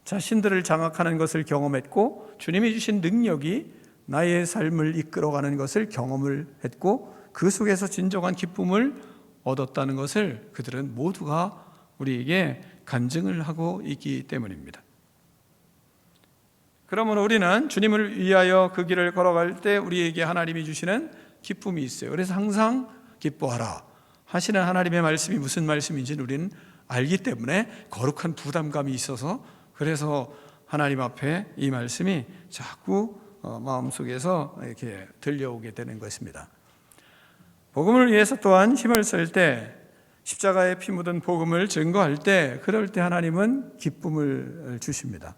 자신들을 장악하는 것을 경험했고, 주님이 주신 능력이 나의 삶을 이끌어가는 것을 경험을 했고, 그 속에서 진정한 기쁨을 얻었다는 것을 그들은 모두가 우리에게 간증을 하고 있기 때문입니다. 그러므로 우리는 주님을 위하여 그 길을 걸어갈 때 우리에게 하나님이 주시는 기쁨이 있어요. 그래서 항상 기뻐하라 하시는 하나님의 말씀이 무슨 말씀인지는 우리는 알기 때문에 거룩한 부담감이 있어서, 그래서 하나님 앞에 이 말씀이 자꾸 마음속에서 이렇게 들려오게 되는 것입니다. 복음을 위해서 또한 힘을 쓸 때, 십자가에 피 묻은 복음을 증거할 때, 그럴 때 하나님은 기쁨을 주십니다.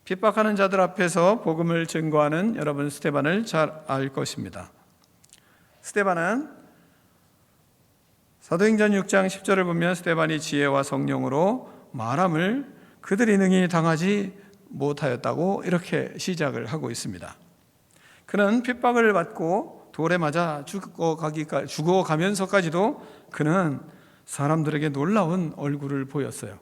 핍박하는 자들 앞에서 복음을 증거하는 여러분 스데반을 잘 알 것입니다. 스데반은 사도행전 6장 10절을 보면 스데반이 지혜와 성령으로 말함을 그들이 능히 당하지 못하였다고 이렇게 시작을 하고 있습니다. 그는 핍박을 받고 돌에 맞아 죽어가면서까지도 그는 사람들에게 놀라운 얼굴을 보였어요.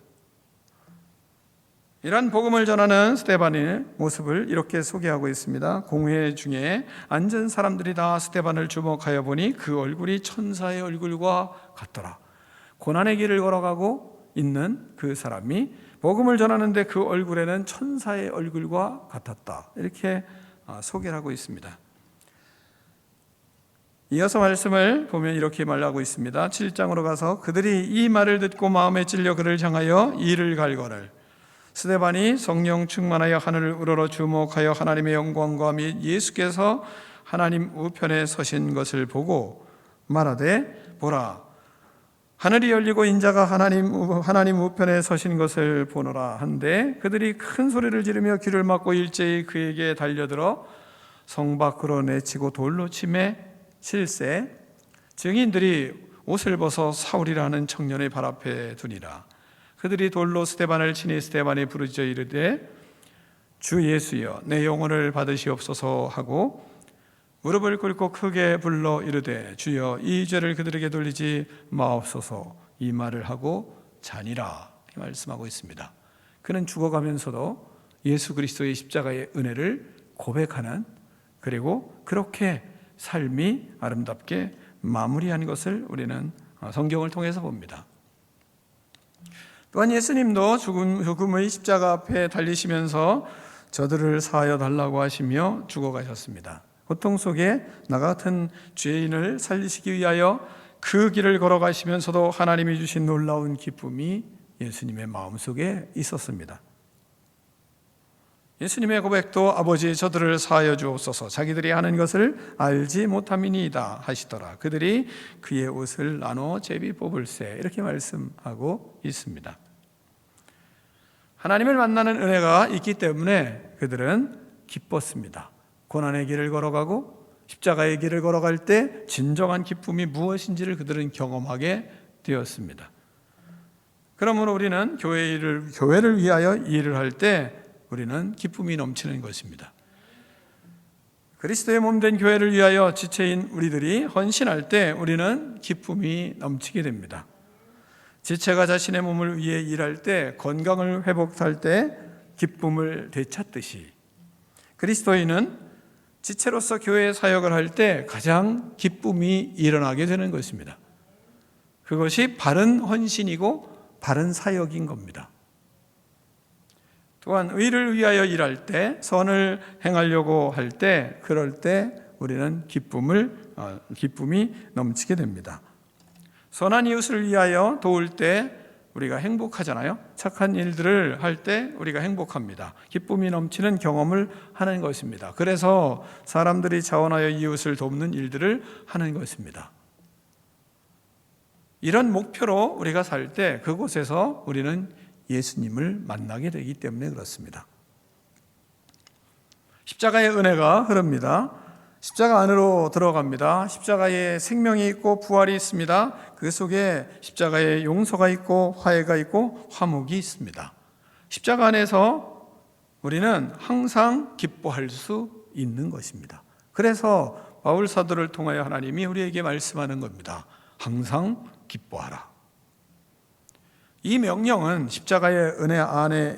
이런 복음을 전하는 스데반의 모습을 이렇게 소개하고 있습니다. 공회 중에 앉은 사람들이 다 스데반을 주목하여 보니 그 얼굴이 천사의 얼굴과 같더라. 고난의 길을 걸어가고 있는 그 사람이 복음을 전하는데 그 얼굴에는 천사의 얼굴과 같았다. 이렇게 소개를 하고 있습니다. 이어서 말씀을 보면 이렇게 말하고 있습니다. 7장으로 가서 그들이 이 말을 듣고 마음에 찔려 그를 향하여 이를 갈거늘. 스데반이 성령 충만하여 하늘을 우러러 주목하여 하나님의 영광과 및 예수께서 하나님 우편에 서신 것을 보고 말하되 보라, 하늘이 열리고 인자가 하나님 우편에 서신 것을 보노라 한데, 그들이 큰 소리를 지르며 귀를 막고 일제히 그에게 달려들어 성 밖으로 내치고 돌로 치매 실세 증인들이 옷을 벗어 사울이라는 청년의 발 앞에 두니라. 그들이 돌로 스데반을 치니 스데반이 부르짖어 이르되 주 예수여 내 영혼을 받으시옵소서 하고 무릎을 꿇고 크게 불러 이르되 주여 이 죄를 그들에게 돌리지 마옵소서. 이 말을 하고 자니라 말씀하고 있습니다. 그는 죽어가면서도 예수 그리스도의 십자가의 은혜를 고백하는, 그리고 그렇게 삶이 아름답게 마무리한 것을 우리는 성경을 통해서 봅니다. 또한 예수님도 죽음의 십자가 앞에 달리시면서 저들을 사하여 달라고 하시며 죽어가셨습니다. 고통 속에 나 같은 죄인을 살리시기 위하여 그 길을 걸어가시면서도 하나님이 주신 놀라운 기쁨이 예수님의 마음속에 있었습니다. 예수님의 고백도 아버지 저들을 사하여 주옵소서, 자기들이 하는 것을 알지 못함이니이다 하시더라. 그들이 그의 옷을 나눠 제비 뽑을세, 이렇게 말씀하고 있습니다. 하나님을 만나는 은혜가 있기 때문에 그들은 기뻤습니다. 고난의 길을 걸어가고 십자가의 길을 걸어갈 때 진정한 기쁨이 무엇인지를 그들은 경험하게 되었습니다. 그러므로 우리는 교회를 위하여 일을 할 때 우리는 기쁨이 넘치는 것입니다. 그리스도의 몸된 교회를 위하여 지체인 우리들이 헌신할 때 우리는 기쁨이 넘치게 됩니다. 지체가 자신의 몸을 위해 일할 때, 건강을 회복할 때 기쁨을 되찾듯이 그리스도인은 지체로서 교회 사역을 할 때 가장 기쁨이 일어나게 되는 것입니다. 그것이 바른 헌신이고 바른 사역인 겁니다. 또한 의를 위하여 일할 때, 선을 행하려고 할 때, 그럴 때 우리는 기쁨이 넘치게 됩니다. 선한 이웃을 위하여 도울 때 우리가 행복하잖아요. 착한 일들을 할 때 우리가 행복합니다. 기쁨이 넘치는 경험을 하는 것입니다. 그래서 사람들이 자원하여 이웃을 돕는 일들을 하는 것입니다. 이런 목표로 우리가 살 때 그곳에서 우리는 예수님을 만나게 되기 때문에 그렇습니다. 십자가의 은혜가 흐릅니다. 십자가 안으로 들어갑니다. 십자가에 생명이 있고 부활이 있습니다. 그 속에 십자가에 용서가 있고 화해가 있고 화목이 있습니다. 십자가 안에서 우리는 항상 기뻐할 수 있는 것입니다. 그래서 바울 사도를 통하여 하나님이 우리에게 말씀하는 겁니다. 항상 기뻐하라. 이 명령은 십자가의 은혜 안에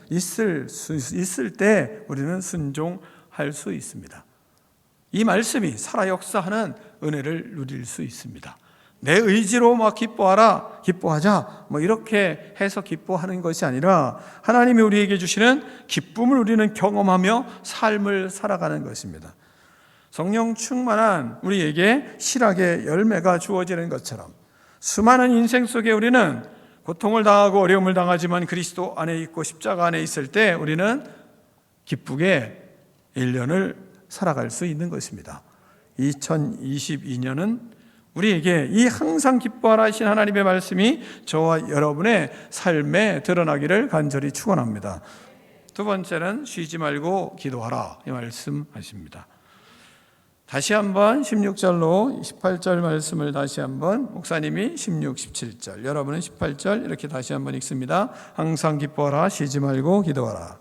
있을 때 우리는 순종할 수 있습니다. 이 말씀이 살아 역사하는 은혜를 누릴 수 있습니다. 내 의지로 막 기뻐하라, 기뻐하자 이렇게 해서 기뻐하는 것이 아니라 하나님이 우리에게 주시는 기쁨을 우리는 경험하며 삶을 살아가는 것입니다. 성령 충만한 우리에게 실학의 열매가 주어지는 것처럼 수많은 인생 속에 우리는 고통을 당하고 어려움을 당하지만 그리스도 안에 있고 십자가 안에 있을 때 우리는 기쁘게 1년을 살아갈 수 있는 것입니다. 2022년은 우리에게 이 항상 기뻐하라 하신 하나님의 말씀이 저와 여러분의 삶에 드러나기를 간절히 축원합니다. 두 번째는 쉬지 말고 기도하라 이 말씀하십니다. 다시 한번 16절로 18절 말씀을 다시 한번 목사님이 16, 17절 여러분은 18절 이렇게 다시 한번 읽습니다. 항상 기뻐하라 쉬지 말고 기도하라.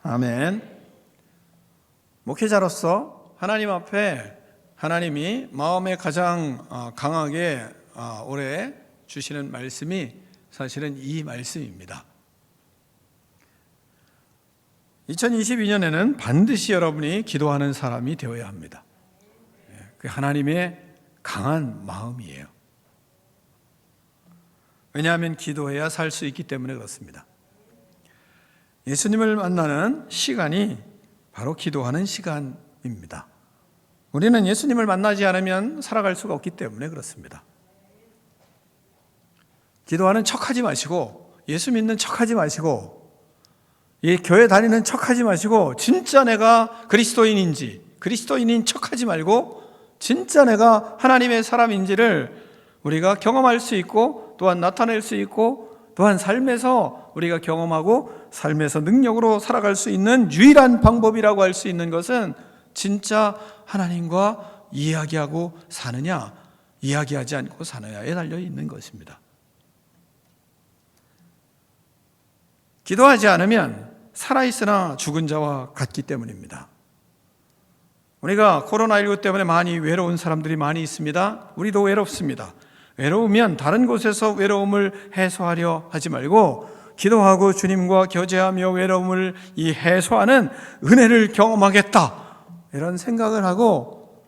아멘. 목회자로서 하나님 앞에 하나님이 마음에 가장 강하게 올해 주시는 말씀이 사실은 이 말씀입니다. 2022년에는 반드시 여러분이 기도하는 사람이 되어야 합니다. 그 하나님의 강한 마음이에요. 왜냐하면 기도해야 살 수 있기 때문에 그렇습니다. 예수님을 만나는 시간이 바로 기도하는 시간입니다. 우리는 예수님을 만나지 않으면 살아갈 수가 없기 때문에 그렇습니다. 기도하는 척하지 마시고 예수 믿는 척하지 마시고 이 교회 다니는 척하지 마시고 진짜 내가 그리스도인인 척하지 말고 진짜 내가 하나님의 사람인지를 우리가 경험할 수 있고 또한 나타낼 수 있고 또한 삶에서 우리가 경험하고 삶에서 능력으로 살아갈 수 있는 유일한 방법이라고 할 수 있는 것은 진짜 하나님과 이야기하고 사느냐 이야기하지 않고 사느냐에 달려 있는 것입니다. 기도하지 않으면 살아있으나 죽은 자와 같기 때문입니다. 우리가 코로나19 때문에 많이 외로운 사람들이 많이 있습니다. 우리도 외롭습니다. 외로우면 다른 곳에서 외로움을 해소하려 하지 말고 기도하고 주님과 교제하며 외로움을 해소하는 은혜를 경험하겠다 이런 생각을 하고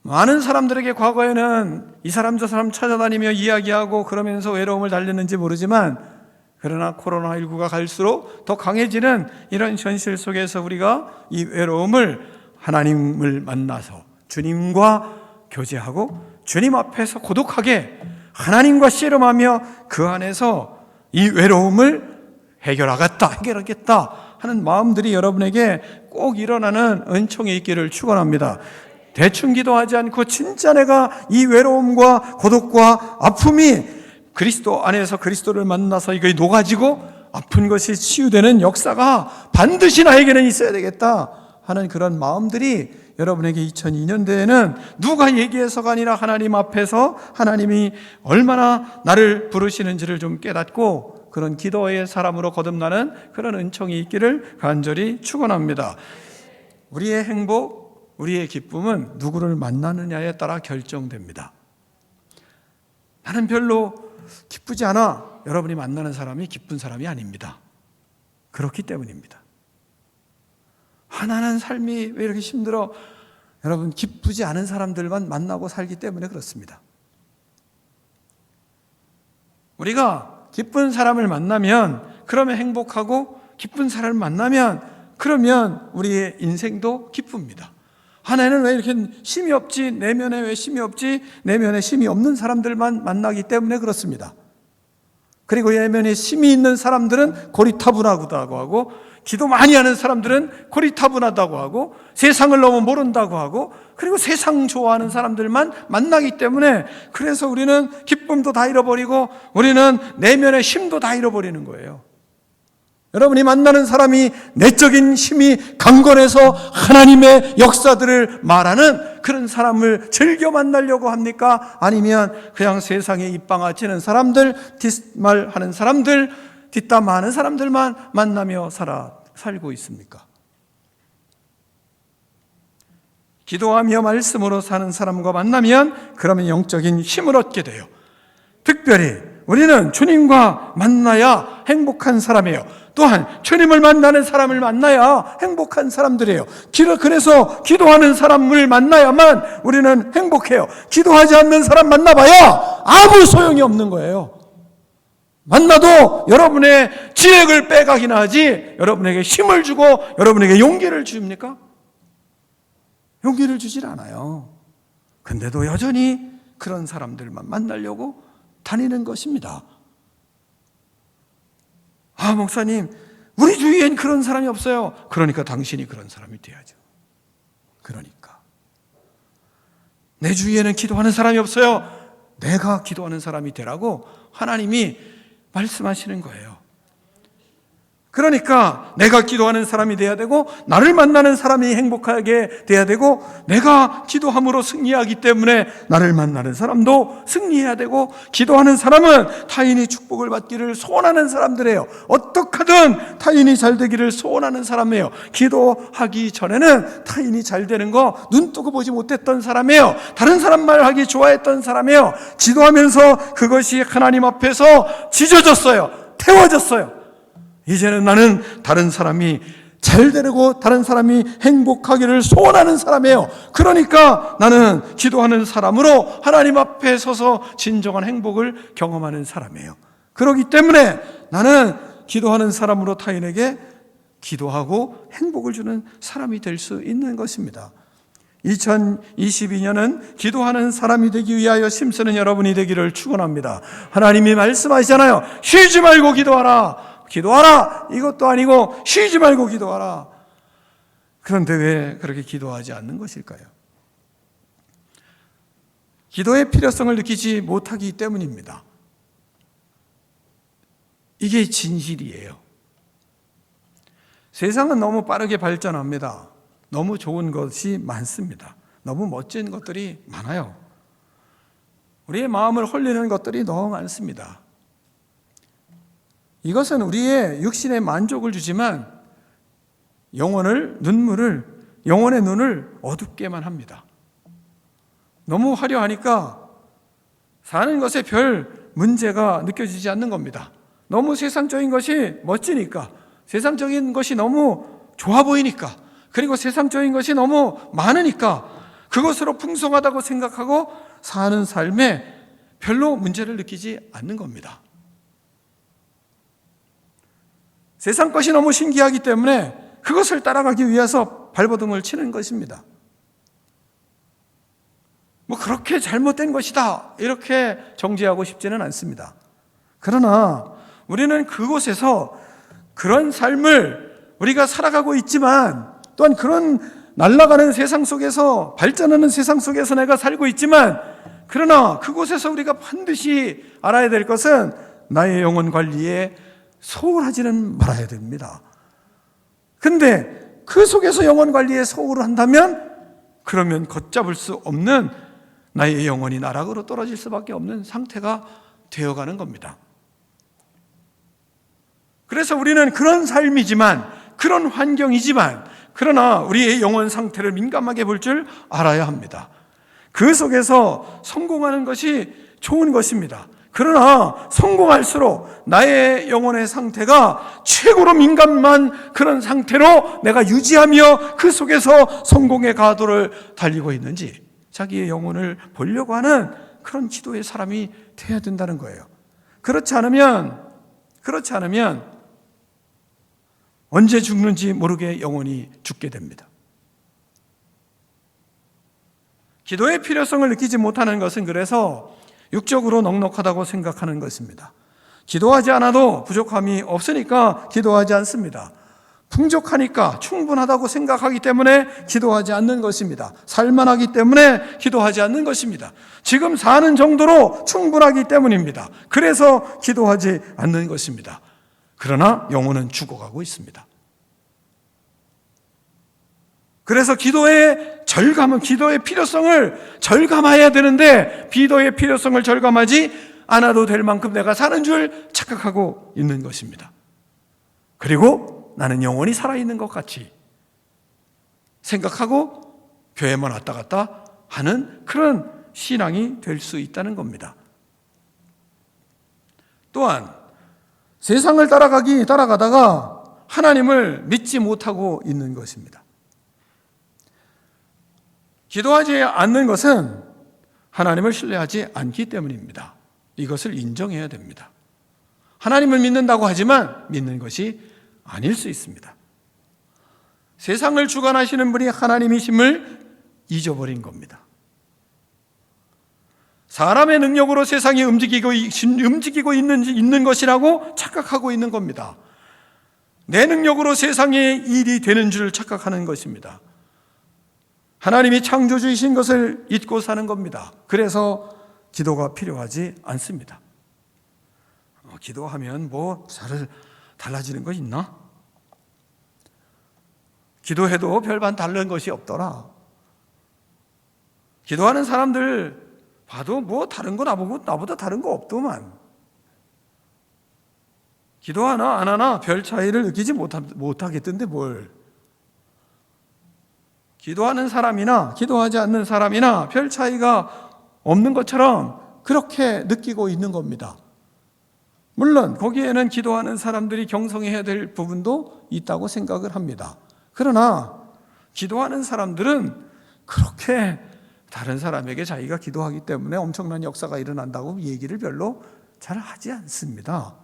많은 사람들에게 과거에는 이 사람 저 사람 찾아다니며 이야기하고 그러면서 외로움을 달랬는지 모르지만 그러나 코로나19가 갈수록 더 강해지는 이런 현실 속에서 우리가 이 외로움을 하나님을 만나서 주님과 교제하고 주님 앞에서 고독하게 하나님과 씨름하며 그 안에서 이 외로움을 해결하겠다 하는 마음들이 여러분에게 꼭 일어나는 은총이 있기를 축원합니다. 대충 기도하지 않고 진짜 내가 이 외로움과 고독과 아픔이 그리스도 안에서 그리스도를 만나서 이거 녹아지고 아픈 것이 치유되는 역사가 반드시 나에게는 있어야 되겠다 하는 그런 마음들이 여러분에게 2002년도에는 누가 얘기해서가 아니라 하나님 앞에서 하나님이 얼마나 나를 부르시는지를 좀 깨닫고 그런 기도의 사람으로 거듭나는 그런 은총이 있기를 간절히 축원합니다. 우리의 행복, 우리의 기쁨은 누구를 만나느냐에 따라 결정됩니다. 나는 별로 기쁘지 않아. 여러분이 만나는 사람이 기쁜 사람이 아닙니다. 그렇기 때문입니다. 하나는 삶이 왜 이렇게 힘들어? 여러분 기쁘지 않은 사람들만 만나고 살기 때문에 그렇습니다. 우리가 기쁜 사람을 만나면 그러면 행복하고 기쁜 사람을 만나면 그러면 우리의 인생도 기쁩니다. 하나는 왜 이렇게 힘이 없지? 내면에 왜 힘이 없지? 내면에 힘이 없는 사람들만 만나기 때문에 그렇습니다. 그리고 내면에 힘이 있는 사람들은 고리타분하다고 하고, 기도 많이 하는 사람들은 고리타분하다고 하고, 세상을 너무 모른다고 하고, 그리고 세상 좋아하는 사람들만 만나기 때문에, 그래서 우리는 기쁨도 다 잃어버리고 우리는 내면의 힘도 다 잃어버리는 거예요. 여러분이 만나는 사람이 내적인 힘이 강건해서 하나님의 역사들을 말하는 그런 사람을 즐겨 만나려고 합니까? 아니면 그냥 세상에 입방아치는 사람들, 뒷말하는 사람들, 뒷담화하는 사람들만 만나며 살고 있습니까? 기도하며 말씀으로 사는 사람과 만나면 그러면 영적인 힘을 얻게 돼요. 특별히 우리는 주님과 만나야 행복한 사람이에요. 또한 주님을 만나는 사람을 만나야 행복한 사람들이에요. 그래서 기도하는 사람을 만나야만 우리는 행복해요. 기도하지 않는 사람 만나봐야 아무 소용이 없는 거예요. 만나도 여러분의 지혜를 빼가기나 하지 여러분에게 힘을 주고 여러분에게 용기를 줍니까? 용기를 주질 않아요. 근데도 여전히 그런 사람들만 만나려고 다니는 것입니다. 아, 목사님, 우리 주위엔 그런 사람이 없어요. 그러니까 당신이 그런 사람이 돼야죠. 그러니까 내 주위에는 기도하는 사람이 없어요. 내가 기도하는 사람이 되라고 하나님이 말씀하시는 거예요. 그러니까 내가 기도하는 사람이 돼야 되고, 나를 만나는 사람이 행복하게 돼야 되고, 내가 기도함으로 승리하기 때문에 나를 만나는 사람도 승리해야 되고, 기도하는 사람은 타인이 축복을 받기를 소원하는 사람들이에요. 어떻게 하든 타인이 잘 되기를 소원하는 사람이에요. 기도하기 전에는 타인이 잘 되는 거 눈 뜨고 보지 못했던 사람이에요. 다른 사람 말하기 좋아했던 사람이에요. 기도하면서 그것이 하나님 앞에서 지져졌어요. 태워졌어요. 이제는 나는 다른 사람이 잘 되고 다른 사람이 행복하기를 소원하는 사람이에요. 그러니까 나는 기도하는 사람으로 하나님 앞에 서서 진정한 행복을 경험하는 사람이에요. 그렇기 때문에 나는 기도하는 사람으로 타인에게 기도하고 행복을 주는 사람이 될 수 있는 것입니다. 2022년은 기도하는 사람이 되기 위하여 힘쓰는 여러분이 되기를 축원합니다. 하나님이 말씀하시잖아요. 쉬지 말고 기도하라. 기도하라! 이것도 아니고 쉬지 말고 기도하라. 그런데 왜 그렇게 기도하지 않는 것일까요? 기도의 필요성을 느끼지 못하기 때문입니다. 이게 진실이에요. 세상은 너무 빠르게 발전합니다. 너무 좋은 것이 많습니다. 너무 멋진 것들이 많아요. 우리의 마음을 홀리는 것들이 너무 많습니다. 이것은 우리의 육신의 만족을 주지만 영혼의 눈을 어둡게만 합니다. 너무 화려하니까 사는 것에 별 문제가 느껴지지 않는 겁니다. 너무 세상적인 것이 멋지니까, 세상적인 것이 너무 좋아 보이니까, 그리고 세상적인 것이 너무 많으니까 그것으로 풍성하다고 생각하고 사는 삶에 별로 문제를 느끼지 않는 겁니다. 세상 것이 너무 신기하기 때문에 그것을 따라가기 위해서 발버둥을 치는 것입니다. 뭐 그렇게 잘못된 것이다 이렇게 정죄하고 싶지는 않습니다. 그러나 우리는 그곳에서 그런 삶을 우리가 살아가고 있지만, 또한 그런 날아가는 세상 속에서, 발전하는 세상 속에서 내가 살고 있지만, 그러나 그곳에서 우리가 반드시 알아야 될 것은 나의 영혼 관리에 소홀하지는 말아야 됩니다. 근데 그 속에서 영혼 관리에 소홀을 한다면 그러면 걷잡을 수 없는 나의 영혼이 나락으로 떨어질 수밖에 없는 상태가 되어가는 겁니다. 그래서 우리는 그런 삶이지만, 그런 환경이지만, 그러나 우리의 영혼 상태를 민감하게 볼 줄 알아야 합니다. 그 속에서 성공하는 것이 좋은 것입니다. 그러나 성공할수록 나의 영혼의 상태가 최고로 민감한 그런 상태로 내가 유지하며 그 속에서 성공의 가도를 달리고 있는지 자기의 영혼을 보려고 하는 그런 기도의 사람이 되어야 된다는 거예요. 그렇지 않으면 언제 죽는지 모르게 영원히 죽게 됩니다. 기도의 필요성을 느끼지 못하는 것은 그래서 육적으로 넉넉하다고 생각하는 것입니다. 기도하지 않아도 부족함이 없으니까 기도하지 않습니다. 풍족하니까 충분하다고 생각하기 때문에 기도하지 않는 것입니다. 살만하기 때문에 기도하지 않는 것입니다. 지금 사는 정도로 충분하기 때문입니다. 그래서 기도하지 않는 것입니다. 그러나 영혼은 죽어가고 있습니다. 그래서 기도의 절감은 기도의 필요성을 절감해야 되는데 기도의 필요성을 절감하지 않아도 될 만큼 내가 사는 줄 착각하고 있는 것입니다. 그리고 나는 영원히 살아있는 것 같이 생각하고 교회만 왔다 갔다 하는 그런 신앙이 될 수 있다는 겁니다. 또한 세상을 따라가다가 하나님을 믿지 못하고 있는 것입니다. 기도하지 않는 것은 하나님을 신뢰하지 않기 때문입니다. 이것을 인정해야 됩니다. 하나님을 믿는다고 하지만 믿는 것이 아닐 수 있습니다. 세상을 주관하시는 분이 하나님이심을 잊어버린 겁니다. 사람의 능력으로 세상이 움직이고 있는 것이라고 착각하고 있는 겁니다. 내 능력으로 세상의 일이 되는 줄 착각하는 것입니다. 하나님이 창조주이신 것을 잊고 사는 겁니다. 그래서 기도가 필요하지 않습니다. 기도하면 뭐 달라지는 거 있나? 기도해도 별반 다른 것이 없더라. 기도하는 사람들 봐도 뭐 다른 거 나보다 다른 거 없더만. 기도하나 안 하나 별 차이를 느끼지 못하겠던데 뭘. 기도하는 사람이나 기도하지 않는 사람이나 별 차이가 없는 것처럼 그렇게 느끼고 있는 겁니다. 물론 거기에는 기도하는 사람들이 경성해야 될 부분도 있다고 생각을 합니다. 그러나 기도하는 사람들은 그렇게 다른 사람에게 자기가 기도하기 때문에 엄청난 역사가 일어난다고 얘기를 별로 잘 하지 않습니다.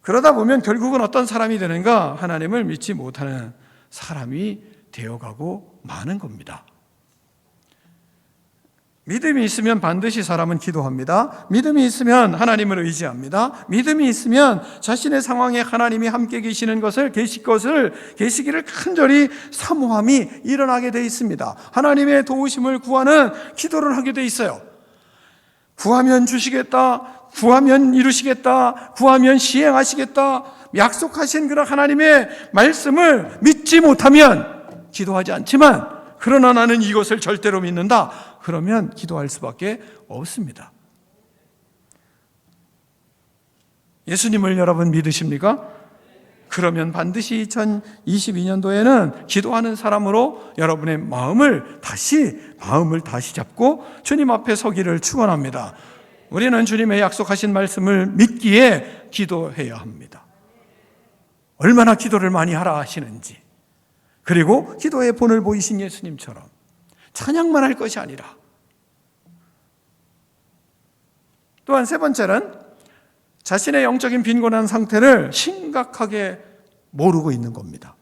그러다 보면 결국은 어떤 사람이 되는가? 하나님을 믿지 못하는 사람이 되어가고 마는 겁니다. 믿음이 있으면 반드시 사람은 기도합니다. 믿음이 있으면 하나님을 의지합니다. 믿음이 있으면 자신의 상황에 하나님이 함께 계시는 것을 계시기를 간절히 사모함이 일어나게 돼 있습니다. 하나님의 도우심을 구하는 기도를 하게 돼 있어요. 구하면 주시겠다, 구하면 이루시겠다, 구하면 시행하시겠다, 약속하신 그런 하나님의 말씀을 믿지 못하면 기도하지 않지만, 그러나 나는 이것을 절대로 믿는다, 그러면 기도할 수밖에 없습니다. 예수님을 여러분 믿으십니까? 그러면 반드시 2022년도에는 기도하는 사람으로 여러분의 마음을 다시 잡고 주님 앞에 서기를 축원합니다. 우리는 주님의 약속하신 말씀을 믿기에 기도해야 합니다. 얼마나 기도를 많이 하라 하시는지, 그리고 기도의 본을 보이신 예수님처럼 찬양만 할 것이 아니라, 또한 세 번째는 자신의 영적인 빈곤한 상태를 심각하게 모르고 있는 겁니다.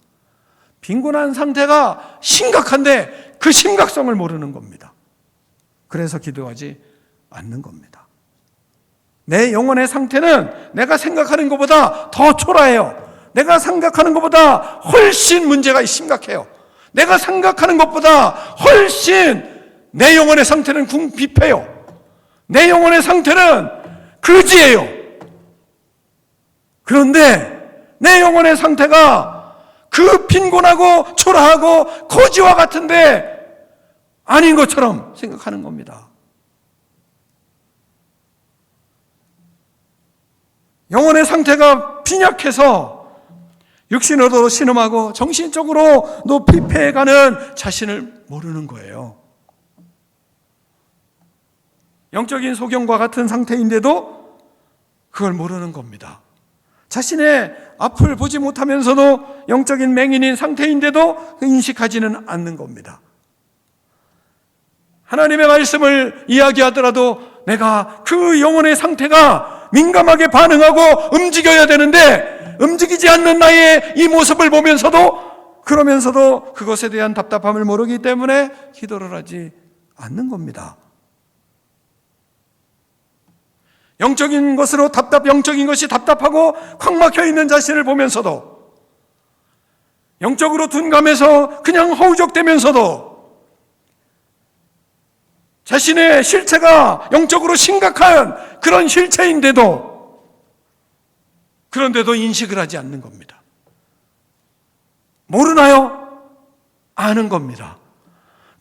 빈곤한 상태가 심각한데 그 심각성을 모르는 겁니다. 그래서 기도하지 않는 겁니다. 내 영혼의 상태는 내가 생각하는 것보다 더 초라해요. 내가 생각하는 것보다 훨씬 문제가 심각해요. 내가 생각하는 것보다 훨씬 내 영혼의 상태는 궁핍해요. 내 영혼의 상태는 거지예요. 그런데 내 영혼의 상태가 그 빈곤하고 초라하고 거지와 같은데 아닌 것처럼 생각하는 겁니다. 영혼의 상태가 빈약해서 육신으로도 신음하고 정신적으로도 피폐해가는 자신을 모르는 거예요. 영적인 소경과 같은 상태인데도 그걸 모르는 겁니다. 자신의 앞을 보지 못하면서도 영적인 맹인인 상태인데도 인식하지는 않는 겁니다. 하나님의 말씀을 이야기하더라도 내가 그 영혼의 상태가 민감하게 반응하고 움직여야 되는데 움직이지 않는 나의 이 모습을 보면서도 그러면서도 그것에 대한 답답함을 모르기 때문에 기도를 하지 않는 겁니다. 영적인 것이 답답하고 콱 막혀 있는 자신을 보면서도 영적으로 둔감해서 그냥 허우적대면서도 자신의 실체가 영적으로 심각한 그런 실체인데도 그런데도 인식을 하지 않는 겁니다. 모르나요? 아는 겁니다.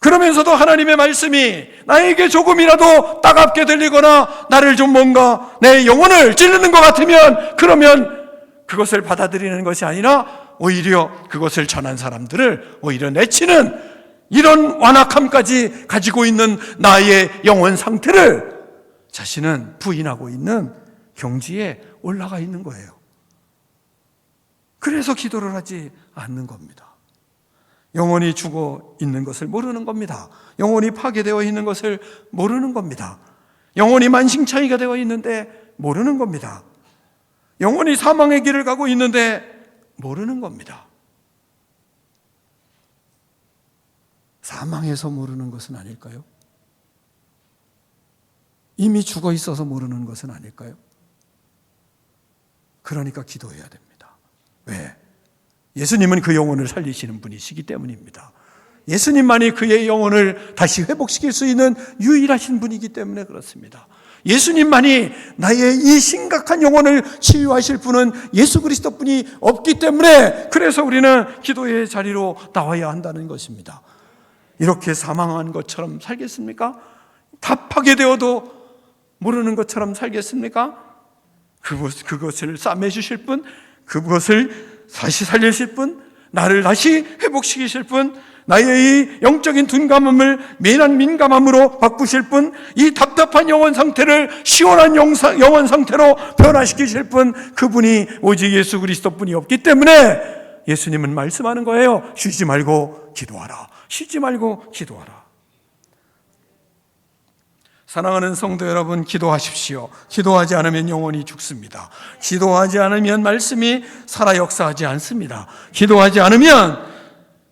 그러면서도 하나님의 말씀이 나에게 조금이라도 따갑게 들리거나 나를 좀 뭔가 내 영혼을 찌르는 것 같으면 그러면 그것을 받아들이는 것이 아니라 오히려 그것을 전한 사람들을 오히려 내치는 이런 완악함까지 가지고 있는 나의 영혼 상태를 자신은 부인하고 있는 경지에 올라가 있는 거예요. 그래서 기도를 하지 않는 겁니다. 영혼이 죽어 있는 것을 모르는 겁니다. 영혼이 파괴되어 있는 것을 모르는 겁니다. 영혼이 만신창이가 되어 있는데 모르는 겁니다. 영혼이 사망의 길을 가고 있는데 모르는 겁니다. 사망해서 모르는 것은 아닐까요? 이미 죽어 있어서 모르는 것은 아닐까요? 그러니까 기도해야 됩니다. 왜? 예수님은 그 영혼을 살리시는 분이시기 때문입니다. 예수님만이 그의 영혼을 다시 회복시킬 수 있는 유일하신 분이기 때문에 그렇습니다. 예수님만이 나의 이 심각한 영혼을 치유하실 분은 예수 그리스도뿐이 없기 때문에 그래서 우리는 기도의 자리로 나와야 한다는 것입니다. 이렇게 사망한 것처럼 살겠습니까? 답하게 되어도 모르는 것처럼 살겠습니까? 그것을 싸매주실 분, 그것을 다시 살리실 분, 나를 다시 회복시키실 분, 나의 이 영적인 둔감함을 민감함으로 바꾸실 분, 이 답답한 영혼 상태를 시원한 영혼 상태로 변화시키실 분, 그분이 오직 예수 그리스도뿐이 없기 때문에 예수님은 말씀하는 거예요. 쉬지 말고 기도하라. 쉬지 말고 기도하라. 사랑하는 성도 여러분, 기도하십시오. 기도하지 않으면 영혼이 죽습니다. 기도하지 않으면 말씀이 살아 역사하지 않습니다. 기도하지 않으면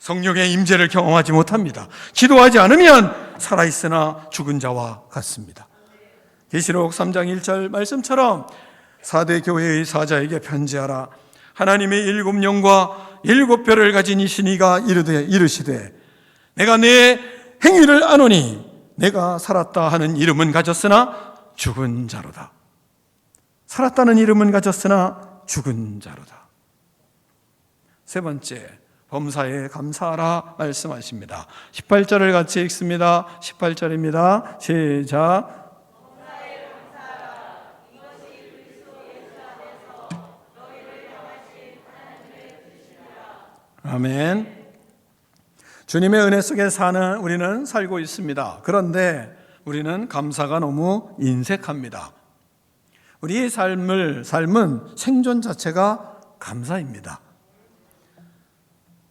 성령의 임재를 경험하지 못합니다. 기도하지 않으면 살아있으나 죽은 자와 같습니다. 계시록 3장 1절 말씀처럼 4대 교회의 사자에게 편지하라. 하나님의 7영과 7별을 가진 이 신이가 이르시되 내가 내 행위를 아노니 내가 살았다 하는 이름은 가졌으나 죽은 자로다. 살았다는 이름은 가졌으나 죽은 자로다. 세 번째, 범사에 감사하라 말씀하십니다. 18절을 같이 읽습니다. 18절입니다. 시작. 아멘. 주님의 은혜 속에 사는 우리는 살고 있습니다. 그런데 우리는 감사가 너무 인색합니다. 우리의 삶은 생존 자체가 감사입니다.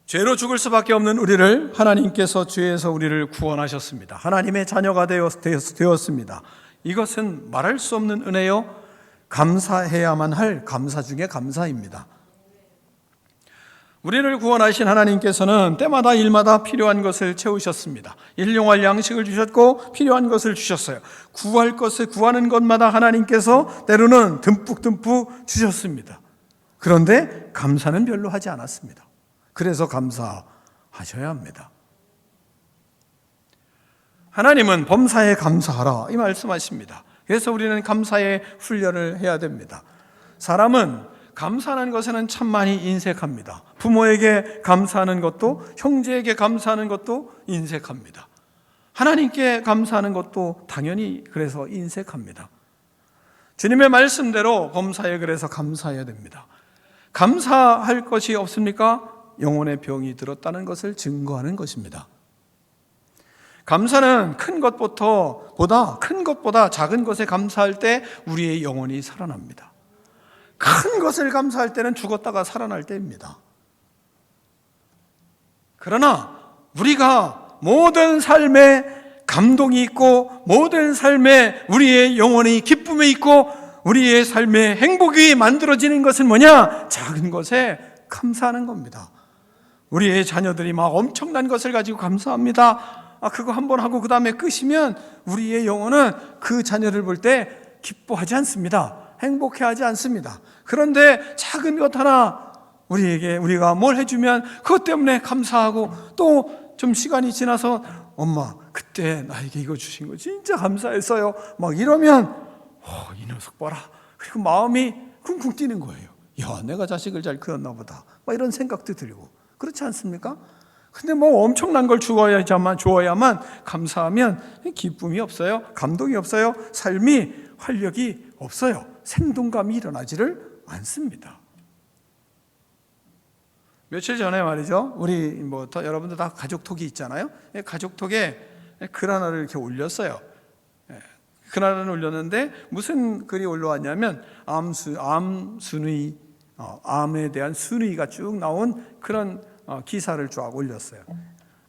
죄로 죽을 수밖에 없는 우리를 하나님께서 죄에서 우리를 구원하셨습니다. 하나님의 자녀가 되었습니다. 이것은 말할 수 없는 은혜요, 감사해야만 할 감사 중에 감사입니다. 우리를 구원하신 하나님께서는 때마다 일마다 필요한 것을 채우셨습니다. 일용할 양식을 주셨고 필요한 것을 주셨어요. 구하는 것마다 하나님께서 때로는 듬뿍 주셨습니다. 그런데 감사는 별로 하지 않았습니다. 그래서 감사하셔야 합니다. 하나님은 범사에 감사하라 이 말씀하십니다. 그래서 우리는 감사의 훈련을 해야 됩니다. 사람은 감사하는 것에는 참 많이 인색합니다. 부모에게 감사하는 것도, 형제에게 감사하는 것도 인색합니다. 하나님께 감사하는 것도 당연히 그래서 인색합니다. 주님의 말씀대로 범사에 그래서 감사해야 됩니다. 감사할 것이 없습니까? 영혼의 병이 들었다는 것을 증거하는 것입니다. 감사는 큰 것보다 작은 것에 감사할 때 우리의 영혼이 살아납니다. 큰 것을 감사할 때는 죽었다가 살아날 때입니다. 그러나 우리가 모든 삶에 감동이 있고 모든 삶에 우리의 영혼이 기쁨이 있고 우리의 삶에 행복이 만들어지는 것은 뭐냐? 작은 것에 감사하는 겁니다. 우리의 자녀들이 막 엄청난 것을 가지고 감사합니다. 그거 한번 하고 그 다음에 끝이면 우리의 영혼은 그 자녀를 볼 때 기뻐하지 않습니다. 행복해하지 않습니다. 그런데 작은 것 하나 우리가 뭘 해주면 그것 때문에 감사하고, 또 좀 시간이 지나서 엄마 그때 나에게 이거 주신 거 진짜 감사했어요 막 이러면 이 녀석 봐라. 그리고 마음이 쿵쿵 뛰는 거예요. 야, 내가 자식을 잘 키웠나 보다 막 이런 생각도 들고, 그렇지 않습니까? 근데 뭐 엄청난 걸 주어야만 감사하면 기쁨이 없어요. 감동이 없어요. 삶이 활력이 없어요. 생동감이 일어나지를 않습니다. 며칠 전에 말이죠, 우리 여러분들 다 가족톡이 있잖아요. 가족톡에 글 하나를 이렇게 올렸어요. 글 하나를 올렸는데 무슨 글이 올라왔냐면 암에 대한 순위가 쭉 나온 그런 기사를 쫙 올렸어요.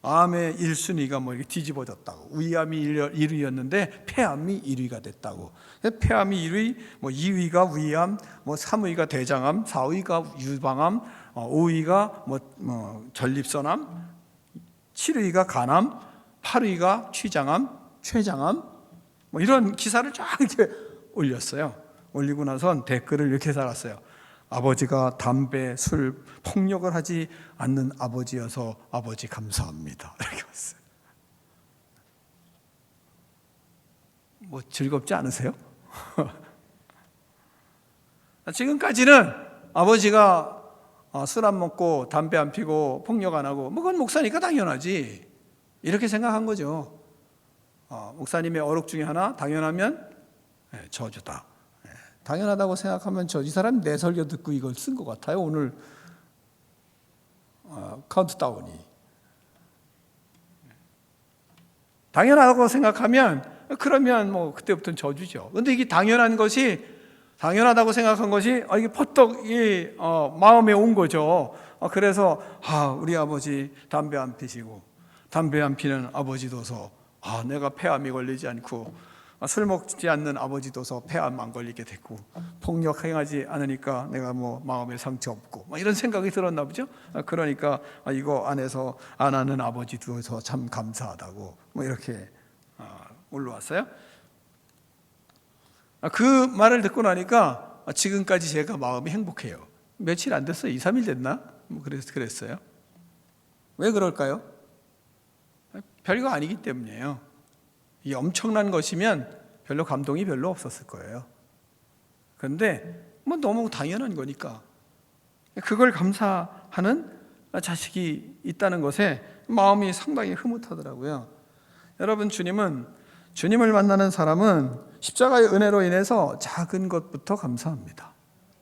암의 1순위가 뭐 이렇게 뒤집어졌다고. 위암이 1위였는데 폐암이 1위가 됐다고. 폐암이 1위, 2위가 위암, 3위가 대장암, 4위가 유방암, 5위가 전립선암, 7위가 간암, 8위가 취장암, 췌장암, 이런 기사를 쫙 이렇게 올렸어요. 올리고 나선 댓글을 이렇게 달았어요. 아버지가 담배, 술, 폭력을 하지 않는 아버지여서 아버지 감사합니다. 이렇게 왔어요. 즐겁지 않으세요? 지금까지는 아버지가 술 안 먹고 담배 안 피고 폭력 안 하고 그건 목사니까 당연하지 이렇게 생각한 거죠. 목사님의 어록 중에 하나, 당연하면 저주다. 당연하다고 생각하면 이 사람 내 설교 듣고 이걸 쓴 것 같아요. 오늘 카운트다운이. 당연하다고 생각하면 그러면 그때부터는 저주죠. 그런데 이게 당연하다고 생각한 것이 이게 퍼뜩 마음에 온 거죠. 그래서 우리 아버지 담배 안 피시고 담배 안 피는 아버지도서 내가 폐암이 걸리지 않고 술 먹지 않는 아버지도서 폐암 안 걸리게 됐고 폭력 행하지 않으니까 내가 마음에 상처 없고 이런 생각이 들었나 보죠. 그러니까 이거 안에서 안 하는 아버지도서 참 감사하다고 이렇게 올라왔어요. 그 말을 듣고 나니까 지금까지 제가 마음이 행복해요. 며칠 안 됐어요. 2, 3일 됐나? 그랬어요. 왜 그럴까요? 별거 아니기 때문이에요. 이 엄청난 것이면 별로 감동이 별로 없었을 거예요. 그런데 너무 당연한 거니까 그걸 감사하는 자식이 있다는 것에 마음이 상당히 흐뭇하더라고요. 여러분, 주님을 만나는 사람은 십자가의 은혜로 인해서 작은 것부터 감사합니다.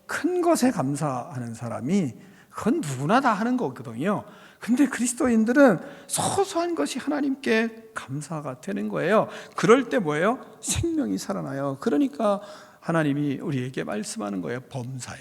큰 것에 감사하는 사람이 그건 누구나 다 하는 거거든요. 근데 그리스도인들은 소소한 것이 하나님께 감사가 되는 거예요. 그럴 때 뭐예요? 생명이 살아나요. 그러니까 하나님이 우리에게 말씀하는 거예요. 범사에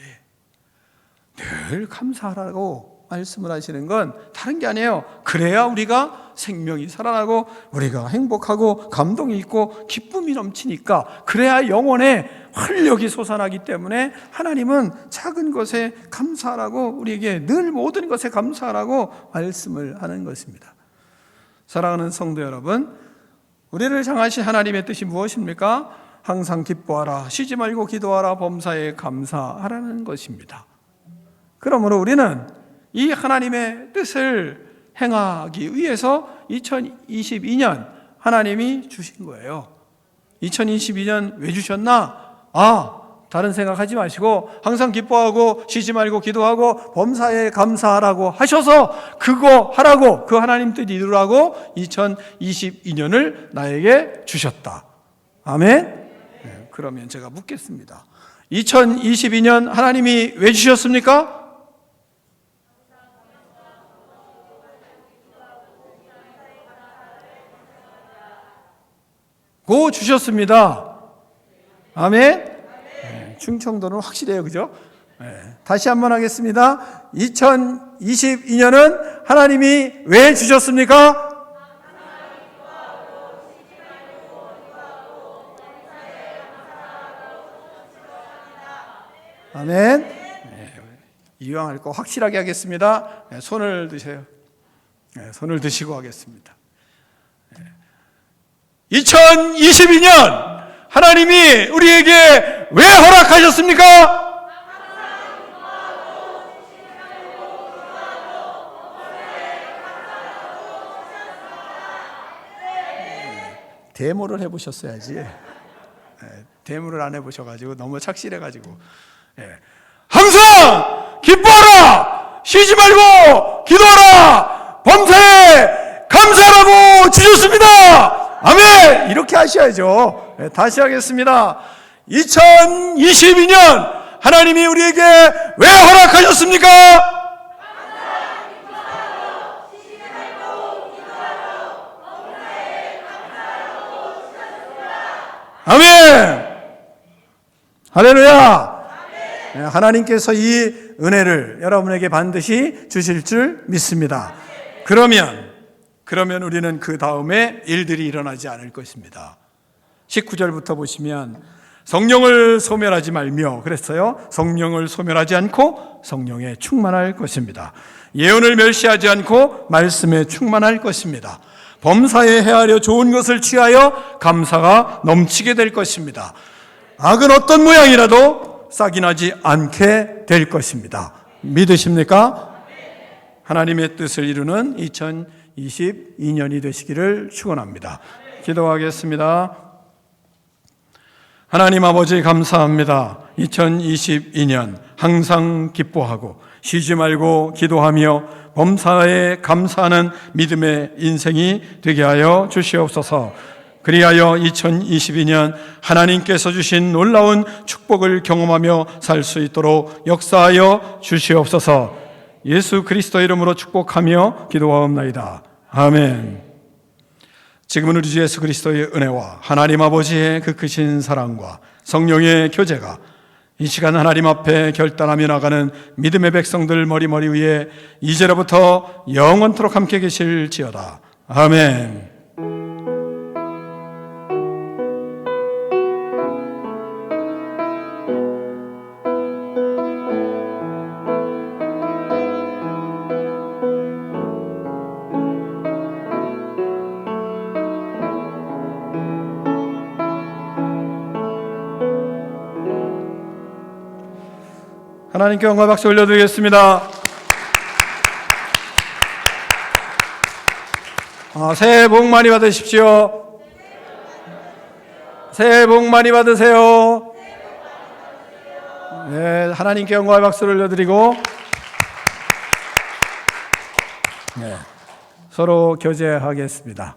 늘 감사하라고 말씀을 하시는 건 다른 게 아니에요. 그래야 우리가 생명이 살아나고 우리가 행복하고 감동이 있고 기쁨이 넘치니까, 그래야 영혼에 활력이 솟아나기 때문에 하나님은 작은 것에 감사하라고, 우리에게 늘 모든 것에 감사하라고 말씀을 하는 것입니다. 사랑하는 성도 여러분, 우리를 향하신 하나님의 뜻이 무엇입니까? 항상 기뻐하라, 쉬지 말고 기도하라, 범사에 감사하라는 것입니다. 그러므로 우리는 이 하나님의 뜻을 행하기 위해서 2022년 하나님이 주신 거예요. 2022년 왜 주셨나? 다른 생각하지 마시고 항상 기뻐하고 쉬지 말고 기도하고 범사에 감사하라고 하셔서 그거 하라고, 그 하나님 뜻 이루라고 2022년을 나에게 주셨다. 아멘? 네, 그러면 제가 묻겠습니다. 2022년 하나님이 왜 주셨습니까? 고 주셨습니다. 아멘? 네, 충청도는 확실해요. 그죠? 네, 다시 한번 하겠습니다. 2022년은 하나님이 왜 주셨습니까? 아멘. 이왕 할 거 확실하게 하겠습니다. 손을 드세요. 손을 드시고 하겠습니다. 2022년 하나님이 우리에게 왜 허락하셨습니까? 데모를 해보셨어야지. 데모를 안 해보셔가지고 너무 착실해가지고. 항상 기뻐하라, 쉬지 말고 기도하라, 범사에 감사하라고 주셨습니다. 아멘. 이렇게 하셔야죠. 다시 하겠습니다. 2022년 하나님이 우리에게 왜 허락하셨습니까? 아멘. 할렐루야. 하나님께서 이 은혜를 여러분에게 반드시 주실 줄 믿습니다. 그러면 우리는 그 다음에 일들이 일어나지 않을 것입니다. 19절부터 보시면 성령을 소멸하지 말며 그랬어요. 성령을 소멸하지 않고 성령에 충만할 것입니다. 예언을 멸시하지 않고 말씀에 충만할 것입니다. 범사에 헤아려 좋은 것을 취하여 감사가 넘치게 될 것입니다. 악은 어떤 모양이라도 싹이 나지 않게 될 것입니다. 믿으십니까? 하나님의 뜻을 이루는 2022년이 되시기를 축원합니다. 기도하겠습니다. 하나님 아버지 감사합니다. 2022년 항상 기뻐하고 쉬지 말고 기도하며 범사에 감사하는 믿음의 인생이 되게 하여 주시옵소서. 그리하여 2022년 하나님께서 주신 놀라운 축복을 경험하며 살 수 있도록 역사하여 주시옵소서. 예수 그리스도 이름으로 축복하며 기도하옵나이다. 아멘. 지금은 우리 주 예수 그리스도의 은혜와 하나님 아버지의 그 크신 사랑과 성령의 교제가 이 시간 하나님 앞에 결단하며 나가는 믿음의 백성들 머리 위에 이제로부터 영원토록 함께 계실지어다. 아멘. 하나님께 영광 박수 올려드리겠습니다. 새해 복 많이 받으십시오. 새해 복 많이 받으세요. 네, 하나님께 영광 박수를 올려드리고 서로 교제하겠습니다.